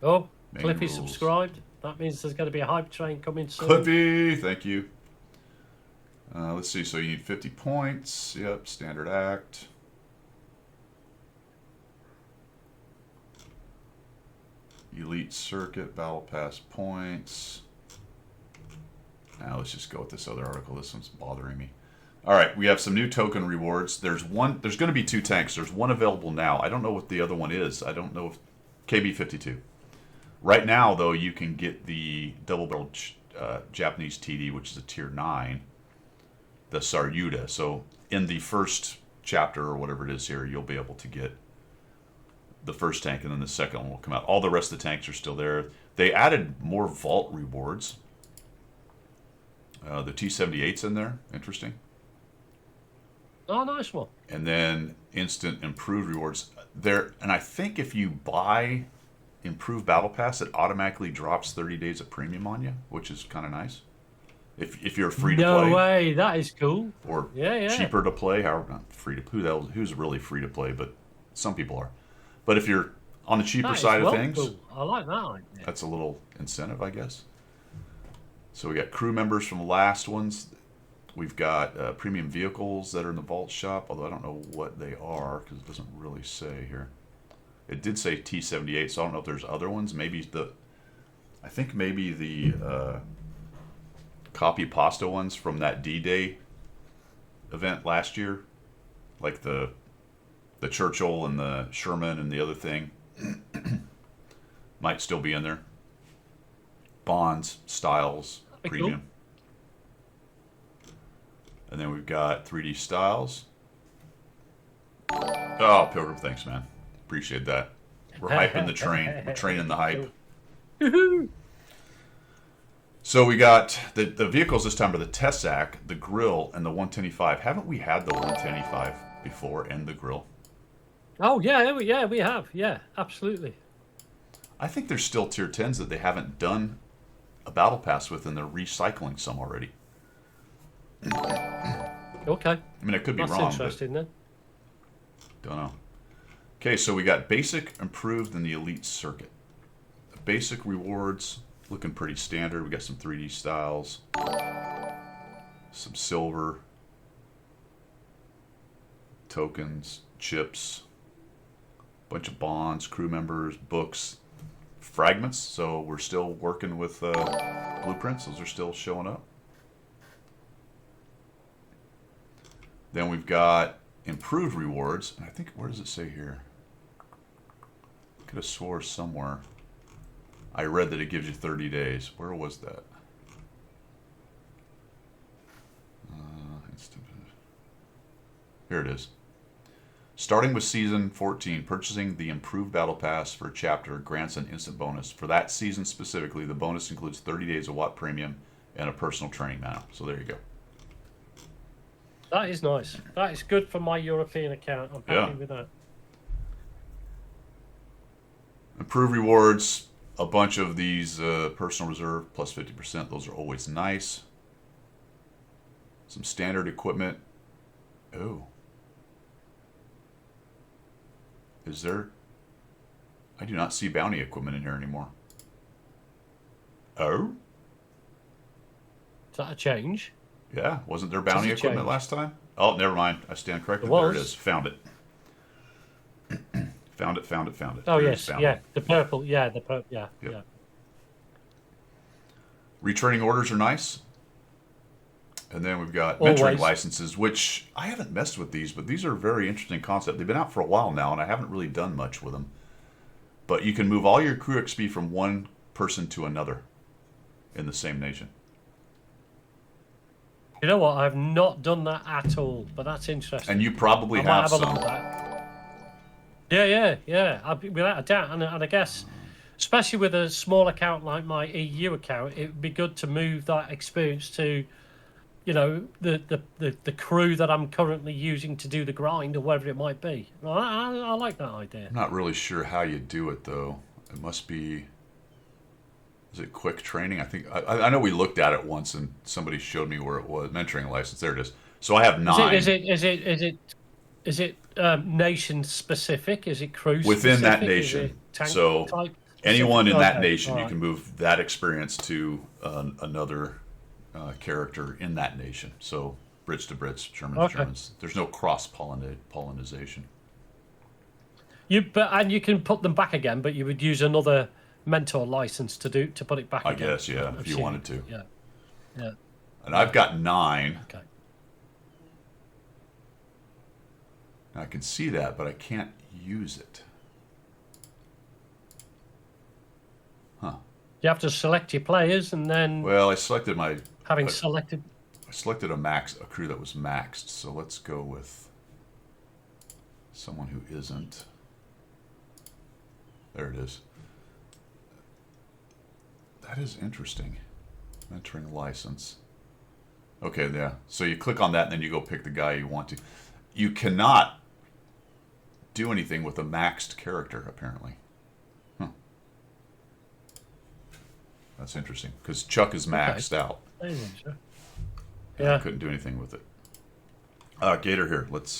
Oh, Main Cliffy rules. subscribed. That means there's going to be a hype train coming soon. Clippy, thank you. Let's see. So you need 50 points. Yep, standard act. Elite Circuit, Battle Pass points. Now let's just go with this other article. This one's bothering me. All right, we have some new token rewards. There's one. There's going to be 2 tanks. There's one available now. I don't know what the other one is. I don't know if KB52. Right now, though, you can get the double-barreled Japanese TD, which is a tier 9, the Saryuda. So in the first chapter or whatever it is here, you'll be able to get the first tank, and then the second one will come out. All the rest of the tanks are still there. They added more vault rewards. The T-78's in there. Interesting. Oh, nice one. And then instant improved rewards there. And I think if you buy improved battle pass, it automatically drops 30 days of premium on you, which is kind of nice. If you're free to No play way. That is cool. or Yeah. cheaper to play, however, not free to who's really free to play, but some people are. But if you're on the cheaper That is side of well things, cool. I like that idea. that's a little incentive, I guess. So we got crew members from the last ones. We've got premium vehicles that are in the vault shop, although I don't know what they are because it doesn't really say here. It did say T-78, so I don't know if there's other ones. I think maybe the copy pasta ones from that D-Day event last year, like the Churchill and the Sherman and the other thing, might still be in there. Bonds, Styles, That'd be premium. And then we've got 3D Styles. Oh, Pilgrim, thanks, man. Appreciate that. We're hyping the train. We're training the hype. Woohoo! So we got the vehicles this time are the Tessac, the Grill, and the 110E5. Haven't we had the 110E5 before and the Grill? Oh, yeah, we have. Yeah, absolutely. I think there's still tier 10s that they haven't done a battle pass with, and they're recycling some already. Okay. I mean, I could be That's wrong, but interesting then. don't know. Okay, so we got basic, improved, and the elite circuit. The basic rewards looking pretty standard. We got some 3D styles, some silver, tokens, chips, bunch of bonds, crew members, books, fragments. So we're still working with blueprints. Those are still showing up. Then we've got improved rewards. And I think, where does it say here? Could have swore somewhere. I read that it gives you 30 days. Where was that? Here it is. Starting with Season 14, purchasing the Improved Battle Pass for a chapter grants an instant bonus. For that season specifically, the bonus includes 30 days of WoT Premium and a personal training manual. So there you go. That is nice. That is good for my European account. I'm happy with that. Improved rewards, a bunch of these personal reserve plus 50%. Those are always nice. Some standard equipment. Oh. Is there? I do not see bounty equipment in here anymore. Oh? Is that a change? Yeah. Wasn't there bounty Does it equipment change? last time? Oh, never mind. I stand corrected. There There it was. is. Found it. Found it. Oh, There it yes. is, found Yeah. it. The purple. Yeah. The purple. Yeah. Yep. Yeah. Returning orders are nice. And then we've got mentoring Always. licenses, which I haven't messed with these, but these are a very interesting concept. They've been out for a while now, and I haven't really done much with them. But you can move all your crew XP from one person to another in the same nation. You know what? I've not done that at all, but that's interesting. And you probably I might have have a look some. at that. Yeah. Without a doubt, and I guess, especially with a small account like my EU account, it would be good to move that experience to, you know, the crew that I'm currently using to do the grind or whatever it might be. I like that idea. I'm not really sure how you do it, though. It must be... Is it quick training? I think I know we looked at it once, and somebody showed me where it was. Mentoring license. There it is. So I have 9. Is it nation specific? Is it crew Within that specific? Is nation. it tank So type anyone in specific? that Okay, nation, you alright. can move that experience to another character in that nation. So Brits to Brits, Germans to Okay. Germans. There's no cross pollinization. And you can put them back again, but you would use another mentor license to put it back I again. guess, yeah, I've if you seen wanted it. to. Yeah. And I've got 9. Okay. I can see that, but I can't use it. Huh. You have to select your players, and then Well, I selected my... having but- selected. I selected a crew that was maxed, so let's go with someone who isn't. There it is. That is interesting. Mentoring license. Okay, yeah. So you click on that, and then you go pick the guy you want to. You cannot do anything with a maxed character, apparently. Huh. That's interesting, because Chuck is maxed out. I I couldn't do anything with it. Gator here. Let's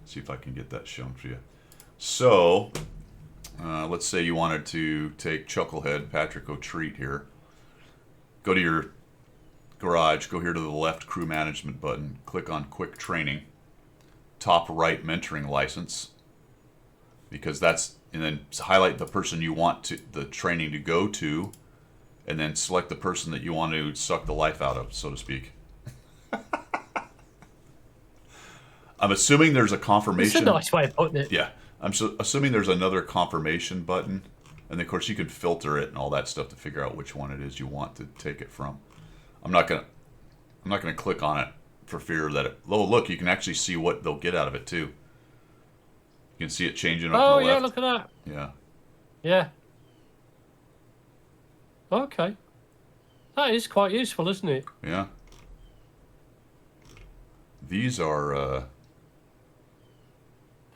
see if I can get that shown for you. So, let's say you wanted to take Chucklehead, Patrick O'Treat here. Go to your garage, go here to the left crew management button, click on quick training, top right mentoring license, because that's, and then highlight the person you want the training to go to, and then select the person that you want to suck the life out of, so to speak. I'm assuming there's a It's confirmation. a nice way of putting it. Yeah, assuming there's another confirmation button, and of course you can filter it and all that stuff to figure out which one it is you want to take it from. I'm not gonna click on it for fear that it. Oh, look, you can actually see what they'll get out of it too. You can see it changing up Oh to the yeah, left. look at that. Yeah. Yeah. Okay. That is quite useful, isn't it? Yeah. These are.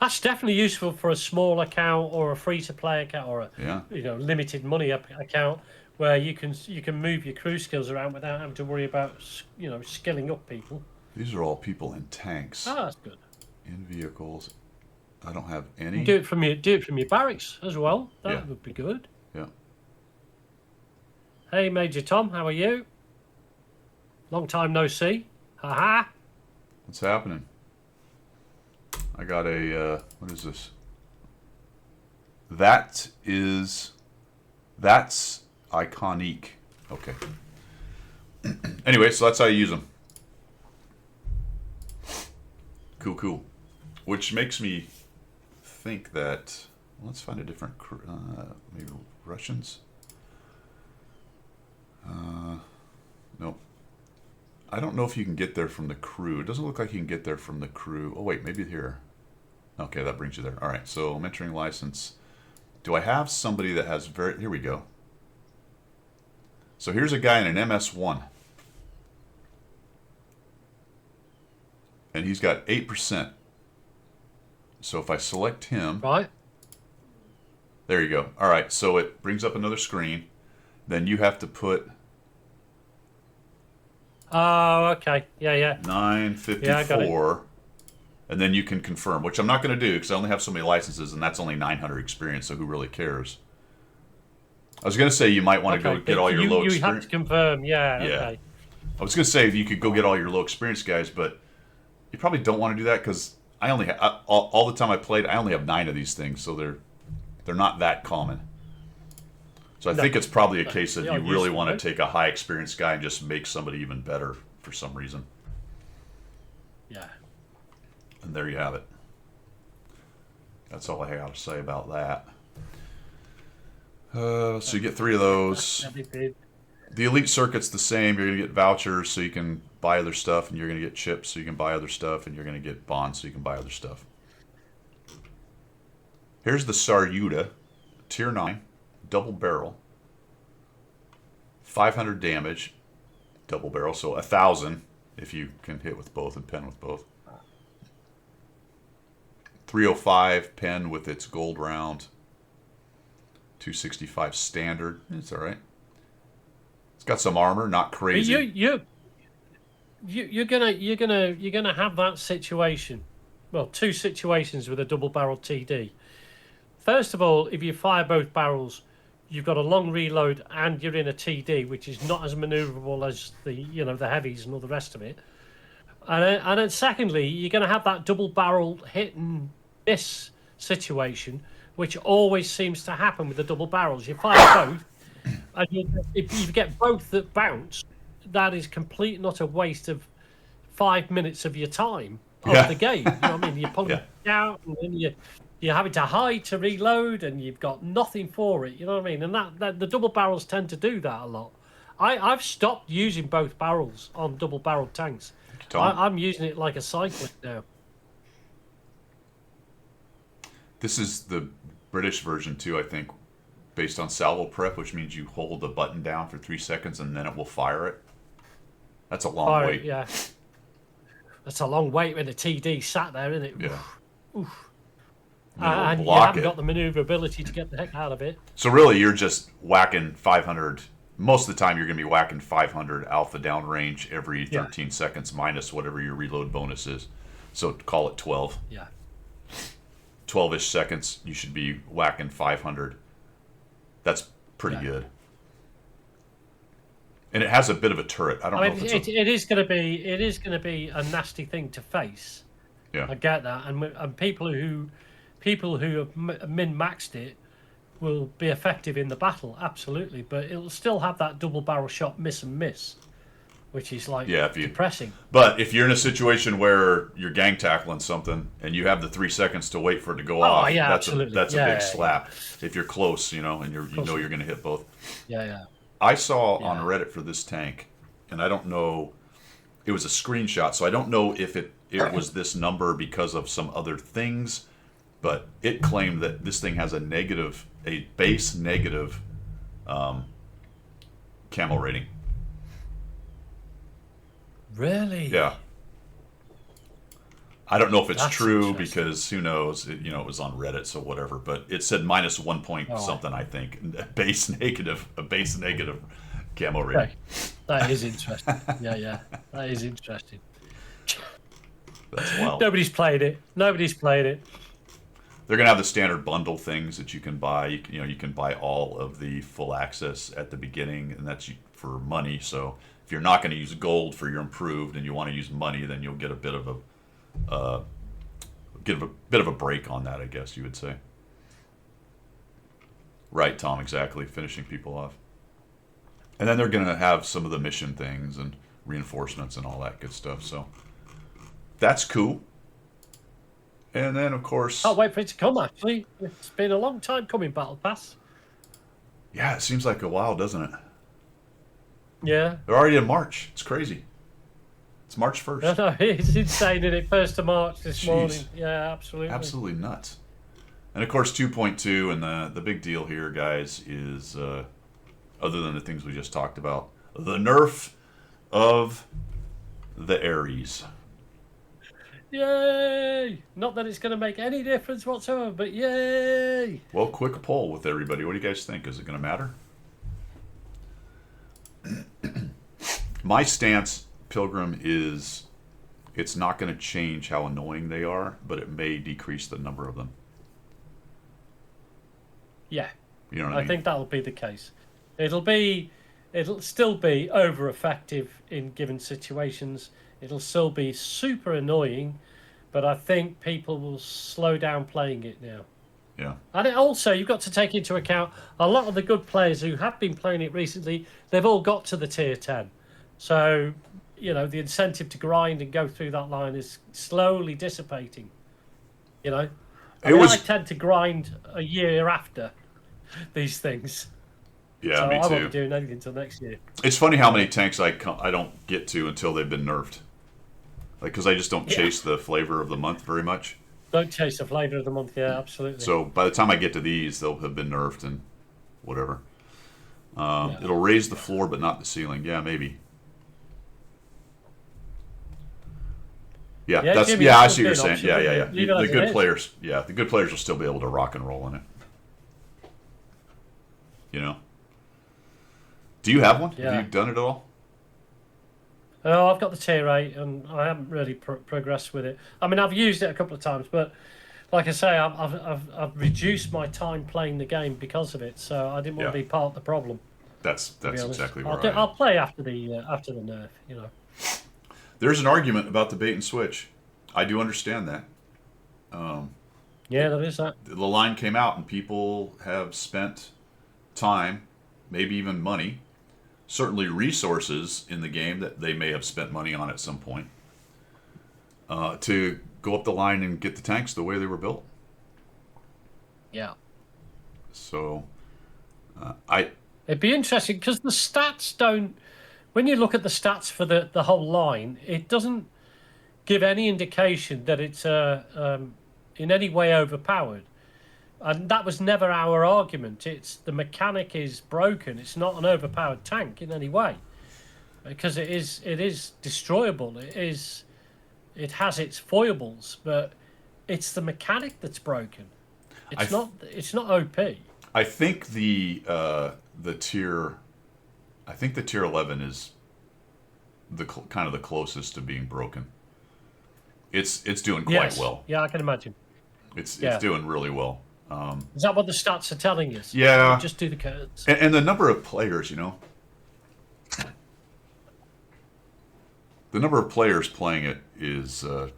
That's definitely useful for a small account or a free-to-play account or a Yeah. limited money account where you can move your crew skills around without having to worry about skilling up people. These are all people in tanks, Oh, that's good. in vehicles. I don't have You any. can do it from your barracks as well. That Yeah. would be good. Yeah. Hey, Major Tom, how are you? Long time no see. Haha. What's happening? I got a, what is this? That's iconic. Okay. Anyway, so that's how you use them. Cool, cool. Which makes me think that let's find a different maybe Russians. Nope. I don't know if you can get there from the crew. It doesn't look like you can get there from the crew. Oh wait, maybe here. Okay, that brings you there. All right, so I'm entering license. Do I have somebody that has very... Here we go. So here's a guy in an MS1. And he's got 8%. So if I select him... Right. There you go. All right, so it brings up another screen. Then you have to put... Oh, okay. Yeah, yeah. 954. Yeah, I got it. And then you can confirm, which I'm not going to do because I only have so many licenses, and that's only 900 experience, so who really cares? I was going to say you might want to go get all your low experience. You have to confirm, yeah. Yeah. Okay. I was going to say if you could go get all your low experience guys, but you probably don't want to do that because I only all the time I played, I only have 9 of these things, so they're not that common. So I think it's probably a case that you really want to take a high experience guy and just make somebody even better for some reason. Yeah. And there you have it. That's all I have to say about that. So you get 3 of those. The elite circuit's the same. You're going to get vouchers so you can buy other stuff, and you're going to get chips so you can buy other stuff, and you're going to get bonds so you can buy other stuff. Here's the Saryuta, tier 9, double barrel, 500 damage, double barrel, so 1,000 if you can hit with both and pen with both. 305 pen with its gold round. 265 standard. It's all right. It's got some armor, not crazy. You're gonna have that situation. Well, 2 situations with a double barrel TD. First of all, if you fire both barrels, you've got a long reload and you're in a TD, which is not as maneuverable as the heavies and all the rest of it. And then secondly, you're going to have that double barrel hit and miss situation, which always seems to happen with the double barrels. You fire both, and if you get both that bounce, that is complete and utter waste of 5 minutes of your time of the game. You know what I mean? You're pulling it out, and then you're having to hide to reload, and you've got nothing for it. You know what I mean? And that the double barrels tend to do that a lot. I've stopped using both barrels on double barreled tanks. I'm using it like a cyclist now. This is the British version too, I think, based on salvo prep, which means you hold the button down for 3 seconds and then it will fire it. That's a long wait. Yeah, that's a long wait when the TD sat there, isn't it? Yeah. Oof. And you haven't got the maneuverability to get the heck out of it. So really, you're just whacking 500. Most of the time, you're going to be whacking 500 alpha downrange every 13 seconds, minus whatever your reload bonus is. So call it 12. Yeah. 12-ish seconds, you should be whacking 500. That's pretty good. And it has a bit of a turret. I don't know if it's it is going to be a nasty thing to face. Yeah. I get that, and people who have min-maxed it will be effective in the battle, absolutely, but it'll still have that double barrel shot miss and miss, which is depressing. But if you're in a situation where you're gang tackling something and you have the 3 seconds to wait for it to go off, that's a big slap. If you're close, and you know you're going to hit both. Yeah. I saw on Reddit for this tank, and I don't know, it was a screenshot, so I don't know if it was this number because of some other things, but it claimed that this thing has a base negative camo rating. Really? Yeah. I don't know if it's true because who knows? It was on Reddit, so whatever. But it said minus 1 point something, I think. A base negative camo rating. Okay. That is interesting. Yeah. That is interesting. That's wild. Nobody's played it. They're gonna have the standard bundle things that you can buy. You can buy all of the full access at the beginning, and that's for money. So if you're not going to use gold for your improved and you want to use money, then you'll get a bit of a break on that, I guess you would say. Right, Tom, exactly. Finishing people off. And then they're going to have some of the mission things and reinforcements and all that good stuff. So that's cool. And then, of course, Can't wait for it to come, actually. It's been a long time coming, Battle Pass. yeah, it seems like a while, doesn't it? Yeah. They're already in March. It's crazy. It's March 1st. No, no, it's insane, isn't it? 1st of March this Jeez. morning. Yeah, absolutely. Absolutely nuts. And of course, 2.2, and the big deal here, guys, is other than the things we just talked about, the nerf of the Ares. Yay! Not that it's going to make any difference whatsoever, but yay! Well, quick poll with everybody. What do you guys think? Is it going to matter? My stance, Pilgrim, is it's not going to change how annoying they are, but it may decrease the number of them. Yeah, You know what I I mean? think that'll be the case. It'll still be over effective in given situations. It'll still be super annoying, but I think people will slow down playing it now. Yeah. And it also, you've got to take into account a lot of the good players who have been playing it recently, they've all got to the tier 10. So, you know, the incentive to grind and go through that line is slowly dissipating. You know? I tend to grind a year after these things. Yeah, so me I won't too. be doing anything until next year. It's funny how many tanks I don't get to until they've been nerfed. Like, because I just don't Yeah. chase the flavor of the month very much. Don't chase the flavour of the month, yeah, absolutely. So by the time I get to these, they'll have been nerfed and whatever. Yeah. It'll raise the floor, but not the ceiling. Yeah, maybe. Yeah, Yeah, that's Jimmy, yeah. that I would see be what you're an saying. option, Yeah, wouldn't yeah, it? yeah. Leave it The as it good is. players, yeah, the good players will still be able to rock and roll in it. You know. Do you have one? Yeah. Have you done it at all? Oh, I've got the tier 8 and I haven't really progressed with it. I mean, I've used it a couple of times, but like I say, I've reduced my time playing the game because of it, so I didn't want to Yeah. be part of the problem. That's To be honest. exactly where I'll, I am. I'll play after the nerf, you know. There's an argument about the bait and switch. I do understand that. Yeah, there is that. The line came out and people have spent time, maybe even money, certainly resources in the game that they may have spent money on at some point, to go up the line and get the tanks the way they were built. Yeah. So, It'd be interesting because the stats don't. When you look at the stats for the whole line, it doesn't give any indication that it's in any way overpowered. And that was never our argument. It's the mechanic is broken. It's not an overpowered tank in any way, because it is destroyable. It has its foibles, but it's the mechanic that's broken. It's not OP. I think the tier 11 is kind of the closest to being broken. It's doing quite Yes. well. Yeah, I can imagine. It's Yeah. doing really well. Is that what the stats are telling us? Yeah. You just do the codes. And the number of players, you know, the number of players playing it is because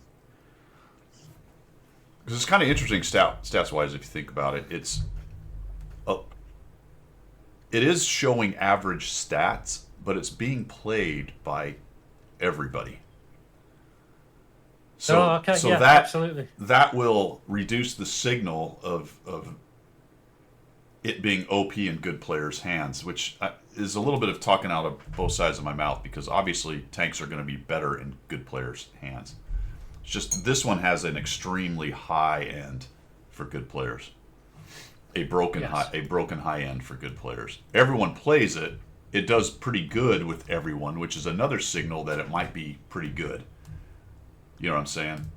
it's kind of interesting stats wise if you think about it. It is showing average stats, but it's being played by everybody. So, Oh, okay, so yeah, that absolutely. that will reduce the signal of it being OP in good players' hands, which is a little bit of talking out of both sides of my mouth, because obviously tanks are going to be better in good players' hands. It's just this one has an extremely high end for good players, a broken Yes. high end for good players. Everyone plays it. It does pretty good with everyone, which is another signal that it might be pretty good. You know what I'm saying?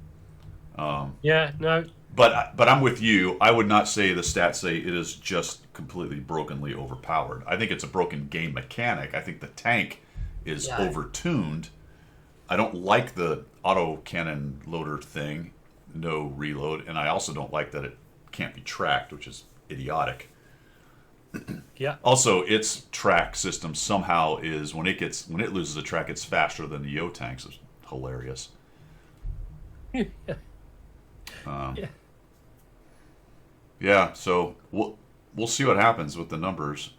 Yeah, no. But I'm with you. I would not say the stats say it is just completely brokenly overpowered. I think it's a broken game mechanic. I think the tank is Yeah. overtuned. I don't like the auto cannon loader thing, no reload, and I also don't like that it can't be tracked, which is idiotic. Yeah. Also, its track system somehow is when it loses a track, it's faster than the Yo tanks. It's hilarious. Yeah. Yeah, so we'll see what happens with the numbers.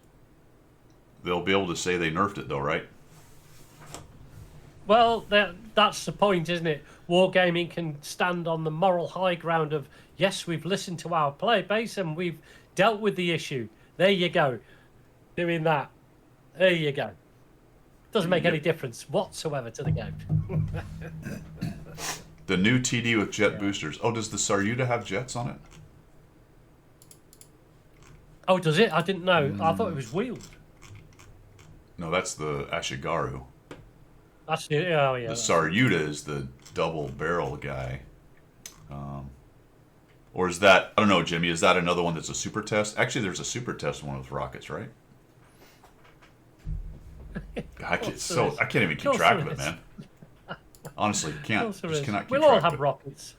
They'll be able to say they nerfed it, though, right? Well, that's the point, isn't it? Wargaming can stand on the moral high ground of, yes, we've listened to our player base and we've dealt with the issue. There you go. Doing that. There you go. Doesn't make any difference whatsoever to the game. The new TD with jet boosters. Oh, does the Saryuta have jets on it? Oh, does it? I didn't know. I thought it was wheeled. No, that's the Ashigaru. That's the, oh, yeah. The Saryuta is the double barrel guy. Or is that, I don't know, Jimmy, is that another one that's a super test? Actually, there's a super test one with rockets, right? I can't even keep track of it, man. Honestly, cannot keep track We'll all of have it. rockets.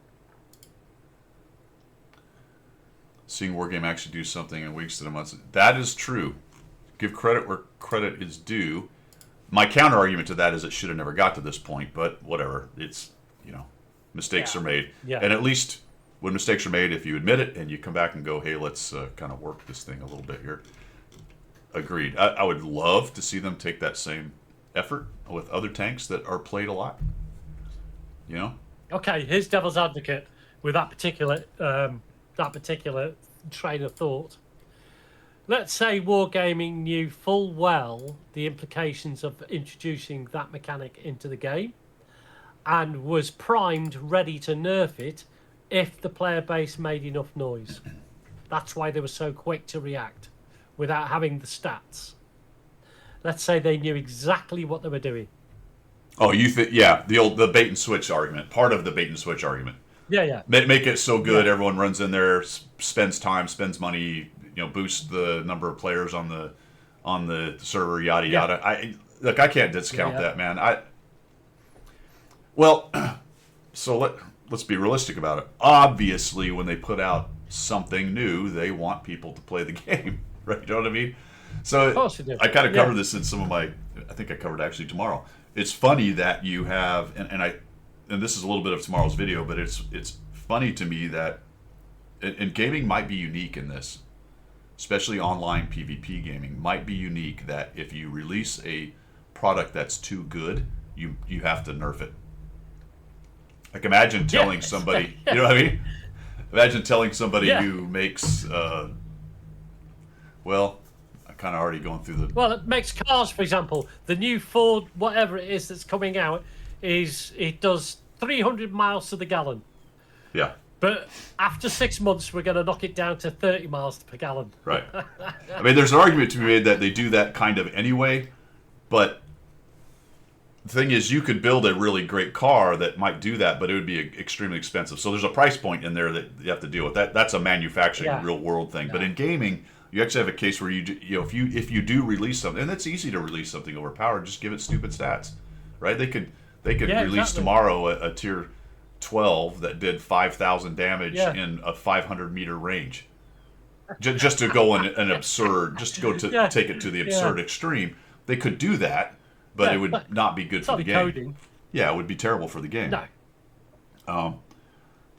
Seeing Wargame actually do something in weeks to months. That is true. Give credit where credit is due. My counter argument to that is it should have never got to this point, but whatever. It's, mistakes are made. Yeah. And at least when mistakes are made, if you admit it and you come back and go, hey, let's kind of work this thing a little bit here. Agreed. I would love to see them take that same effort with other tanks that are played a lot. Okay, here's devil's advocate with that particular train of thought. Let's say Wargaming knew full well the implications of introducing that mechanic into the game and was primed, ready to nerf it if the player base made enough noise. That's why they were so quick to react without having the stats. Let's say they knew exactly what they were doing. Oh, you think? Yeah, the bait and switch argument. Part of the bait and switch argument. Yeah. Make it so good, everyone runs in there, spends time, spends money, boosts the number of players on the server, yada yada. I can't discount that, man. Let's be realistic about it. Obviously, when they put out something new, they want people to play the game, right? You know what I mean? So of course you do. I kind of covered this in some of my. I think I covered actually tomorrow. It's funny that you have, and this is a little bit of tomorrow's video, but it's funny to me that, and gaming might be unique in this, especially online PvP gaming might be unique that if you release a product that's too good, you have to nerf it. Like imagine telling somebody, you know what I mean? Imagine telling somebody who makes, kind of already going through the... Well, it makes cars, for example. The new Ford, whatever it is that's coming out, it does 300 miles to the gallon. Yeah. But after 6 months, we're going to knock it down to 30 miles per gallon. Right. I mean, there's an argument to be made that they do that kind of anyway, but the thing is, you could build a really great car that might do that, but it would be extremely expensive. So there's a price point in there that you have to deal with. That's a manufacturing, real world thing. Yeah. But in gaming, you actually have a case where if you do release something, and it's easy to release something overpowered, just give it stupid stats, right? They could release tomorrow a tier 12 that did 5,000 damage in a 500 meter range, just to go in an absurd, just to go to take it to the absurd extreme. They could do that, but it would not be good for the game. Coding. Yeah, it would be terrible for the game. No.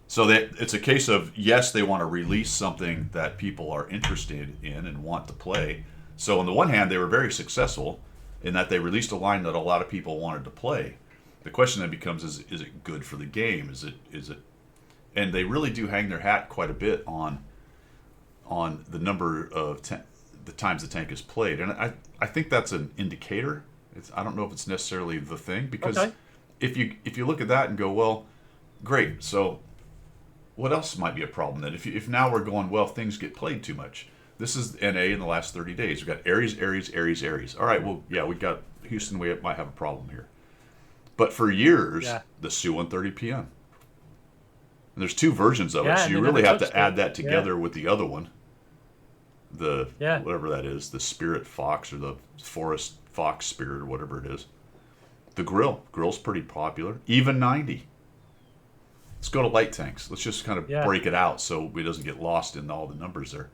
So it's a case of, yes, they want to release something that people are interested in and want to play. So on the one hand, they were very successful in that they released a line that a lot of people wanted to play. The question then becomes, is it good for the game? Is it? And they really do hang their hat quite a bit on the number of the times the tank is played. And I think that's an indicator. I don't know if it's necessarily the thing, because if you look at that and go, well, great, so what else might be a problem then? If now we're going, well, things get played too much. This is NA in the last 30 days. We've got Ares. All right, well, yeah, we got Houston. We might have a problem here. But for years, the Su-130 PM. And there's two versions of it, so you really have to add that together with the other one. The whatever that is, the Spirit Fox or the Forest Fox Spirit or whatever it is. The grill's pretty popular. Even 90. Let's go to light tanks. Let's just kind of break it out so it doesn't get lost in all the numbers there.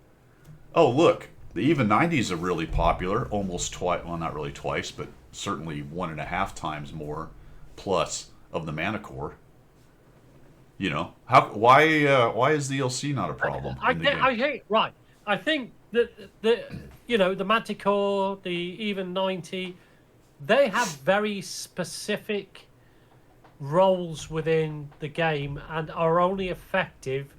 Oh, look, the even 90s are really popular. Almost twice, well, not really twice, but certainly 1.5 times more plus of the Mana Core. You know, why is the LC not a problem? I think that the Manticore, the even 90, they have very specific roles within the game and are only effective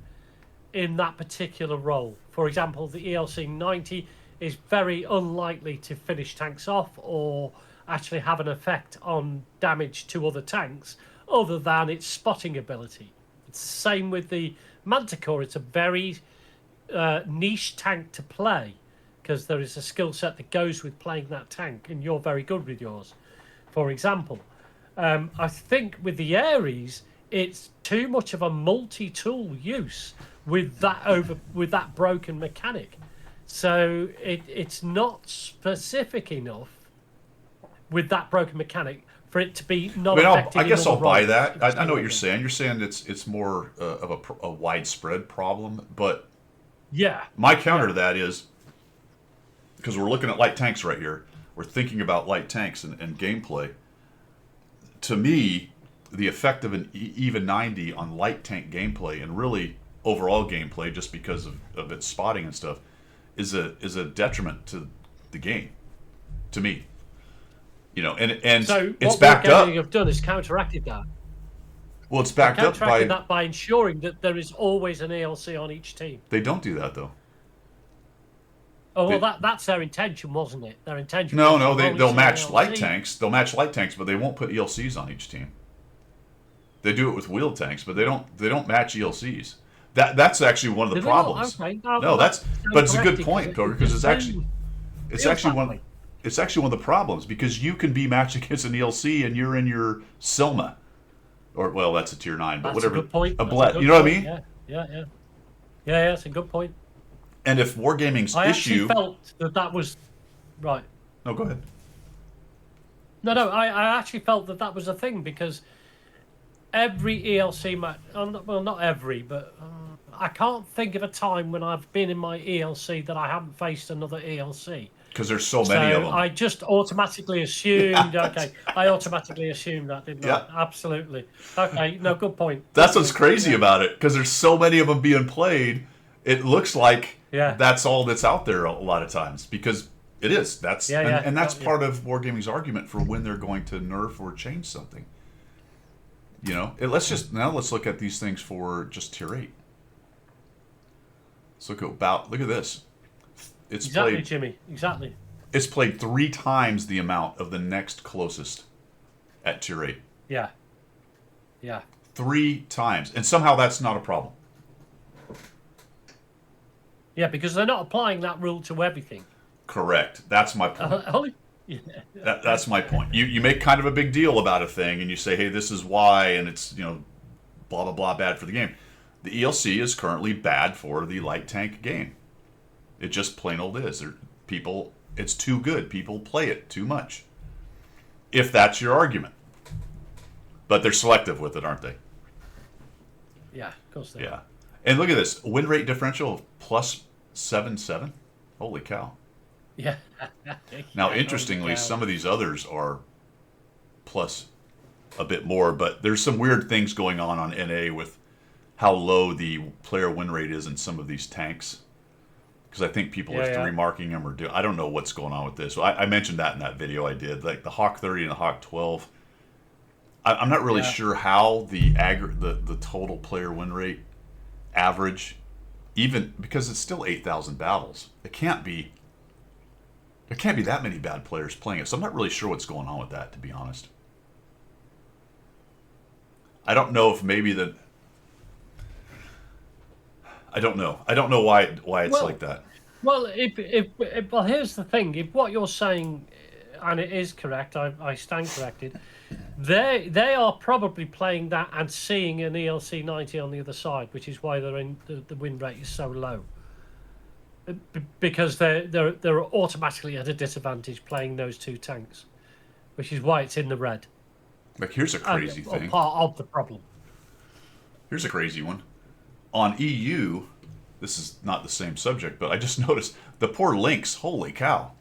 in that particular role. For example, the ELC 90 is very unlikely to finish tanks off or actually have an effect on damage to other tanks other than its spotting ability. It's the same with the Manticore. It's a very niche tank to play because there is a skill set that goes with playing that tank, and you're very good with yours. For example, I think with the Ares, it's too much of a multi-tool use with that broken mechanic. So it's not specific enough with that broken mechanic for it to be not effective. I guess I'll buy roles. that. I know what you're saying. You're saying it's more of a widespread problem, but Yeah. my counter to that is, because we're looking at light tanks right here, we're thinking about light tanks and gameplay. To me, the effect of an even 90 on light tank gameplay and really overall gameplay, just because of its spotting and stuff, is a detriment to the game. To me, and So it's what backed up. Wargaming have done is counteracted that. Well, it's backed up Counteracted by. that by ensuring that there is always an ELC on each team. They don't do that though. Oh well, They- that's their intention, wasn't it? Their intention. No, was no, to only they'll see match light ELC. tanks. They'll match light tanks, but they won't put ELCs on each team. They do it with wheeled tanks, but they don't match ELCs. That's actually one of the Did they not? problems. Okay. No, but it's a good corrected, point, Poker, because it's actually feels that way. it's actually one of the problems, because you can be matched against an ELC and you're in your Selma, or well, that's a tier 9, but That's whatever. a good point. A That's bled. good You know what I point. mean? Yeah. Yeah, that's a good point. And if Wargaming's I issue, actually felt that was right. no, go ahead. No, I actually felt that was a thing because every ELC match, well, not every, but I can't think of a time when I've been in my ELC that I haven't faced another ELC. Because there's so many of them. I just automatically assumed, okay, I automatically assumed that, didn't Yeah. I? Absolutely. Okay, no, good point. That's what's crazy Yeah. about it, because there's so many of them being played. It looks like Yeah. that's all that's out there a lot of times, because it is. That's Yeah, and, yeah. and that's Yeah. part of Wargaming's argument for when they're going to nerf or change something. Let's look at these things for just tier 8. Let's look at this. It's Exactly, played. Jimmy. Exactly. It's played 3 times the amount of the next closest at tier 8. Yeah. Yeah. 3 times, and somehow that's not a problem. Yeah, because they're not applying that rule to everything. Correct. That's my point. Yeah. That's my point. You make kind of a big deal about a thing, and you say, hey, this is why, and it's, blah, blah, blah, bad for the game. The ELC is currently bad for the light tank game. It just plain old is. It's too good. People play it too much. If that's your argument. But they're selective with it, aren't they? Yeah, of course they are. Yeah. And look at this. Win rate differential of plus 7.7. Holy cow. Yeah. Now, Yeah, interestingly, yeah. some of these others are plus a bit more, but there's some weird things going on NA with how low the player win rate is in some of these tanks. Because I think people are Yeah, yeah. 3-marking them or I don't know what's going on with this. I mentioned that in that video I did, like the Hawk 30 and the Hawk 12. I'm not really Yeah. sure how the total player win rate average, even because it's still 8,000 battles. There can't be that many bad players playing it. So I'm not really sure what's going on with that, to be honest. I don't know if maybe I don't know. I don't know why it's Well, like that. Well, well, here's the thing. If what you're saying, and it is correct, I stand corrected. They are probably playing that and seeing an ELC 90 on the other side, which is why the win rate is so low. Because they're automatically at a disadvantage playing those two tanks, which is why it's in the red. Like, here's a crazy Or thing. part of the problem. Here's a crazy one. On EU, this is not the same subject, but I just noticed the poor Lynx, holy cow.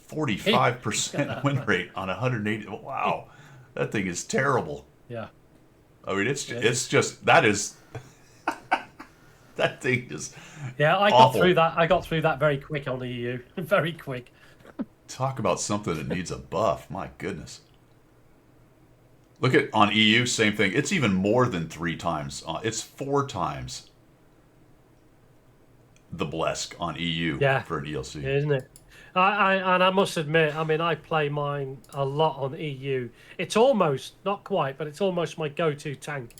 45% win rate on 180. Wow. That thing is terrible. Yeah. I mean, it's just, that is, that thing is Yeah, I awful. got through that very quick on the EU. Very quick. Talk about something that needs a buff. My goodness. Look at on EU, same thing. It's even more than 3 times. It's 4 times the Blesk on EU for an ELC. Isn't it? And I must admit, I mean, I play mine a lot on EU. It's almost, not quite, but it's almost my go-to tank.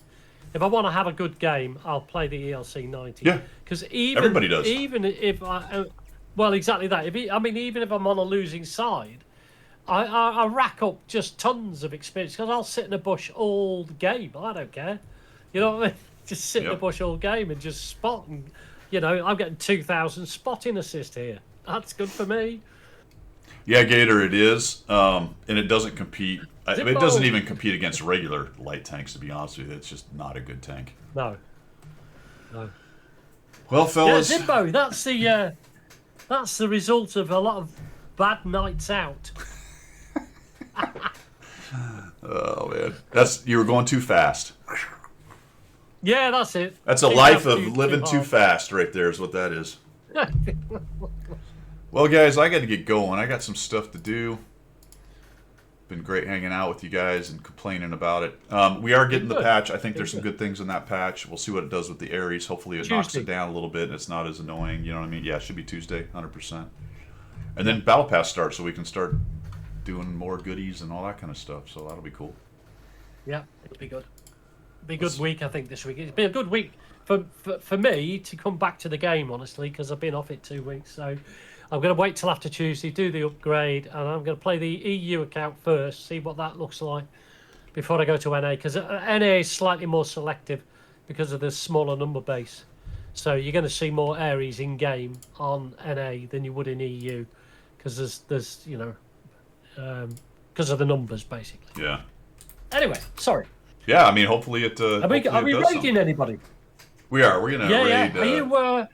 If I want to have a good game, I'll play the ELC 90. Yeah, because even everybody does. Even if well, exactly that. Even if I'm on a losing side, I rack up just tons of experience because I'll sit in a bush all the game. I don't care. You know what I mean? Just sit in the bush all game and just spot. And, you know, I'm getting 2,000 spotting assist here. That's good for me. Yeah, Gator, it is. And it doesn't compete. It doesn't even compete against regular light tanks, to be honest with you. It's just not a good tank. No. Well, fellas. Yeah, Zimbo, that's the result of a lot of bad nights out. Oh, man. You were going too fast. Yeah, that's it. That's a life of living too fast right there is what that is. Well, guys, I got to get going. I got some stuff to do. Been great hanging out with you guys and complaining about it. We are getting the patch. I think there's some good things in that patch. We'll see what it does with the Ares. Hopefully it knocks it down a little bit and it's not as annoying. You know what I mean? Yeah, it should be Tuesday, 100%. And then Battle Pass starts, so we can start doing more goodies and all that kind of stuff. So that'll be cool. Yeah, it'll be good. It'll be a good week, I think, this week. It's been a good week for me to come back to the game, honestly, because I've been off it 2 weeks. So I'm going to wait till after Tuesday, do the upgrade, and I'm going to play the EU account first, see what that looks like before I go to NA, because NA is slightly more selective because of the smaller number base. So you're going to see more Ares in game on NA than you would in EU, because there's you know, because of the numbers basically. Yeah. Anyway, sorry. Yeah, I mean, hopefully it. Are we raiding something. anybody? We are. We're gonna raid. Are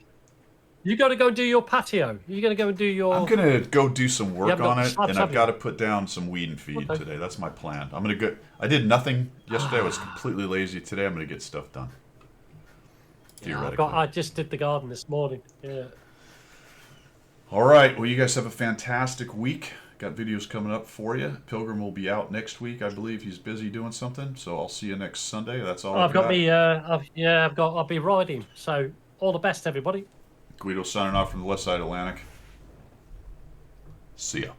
you got to go and do your patio? You're going to go and do your... I'm going to go do some work on it, and I've got to you? put down some weed and feed today. That's my plan. I'm going to go... I did nothing yesterday. I was completely lazy. Today I'm going to get stuff done. Theoretically. I just did the garden this morning. Yeah. All right. Well, you guys have a fantastic week. Got videos coming up for you. Pilgrim will be out next week. I believe he's busy doing something, so I'll see you next Sunday. That's all I've got. I'll be riding. So all the best, everybody. Guido signing off from the West Side Atlantic. See ya.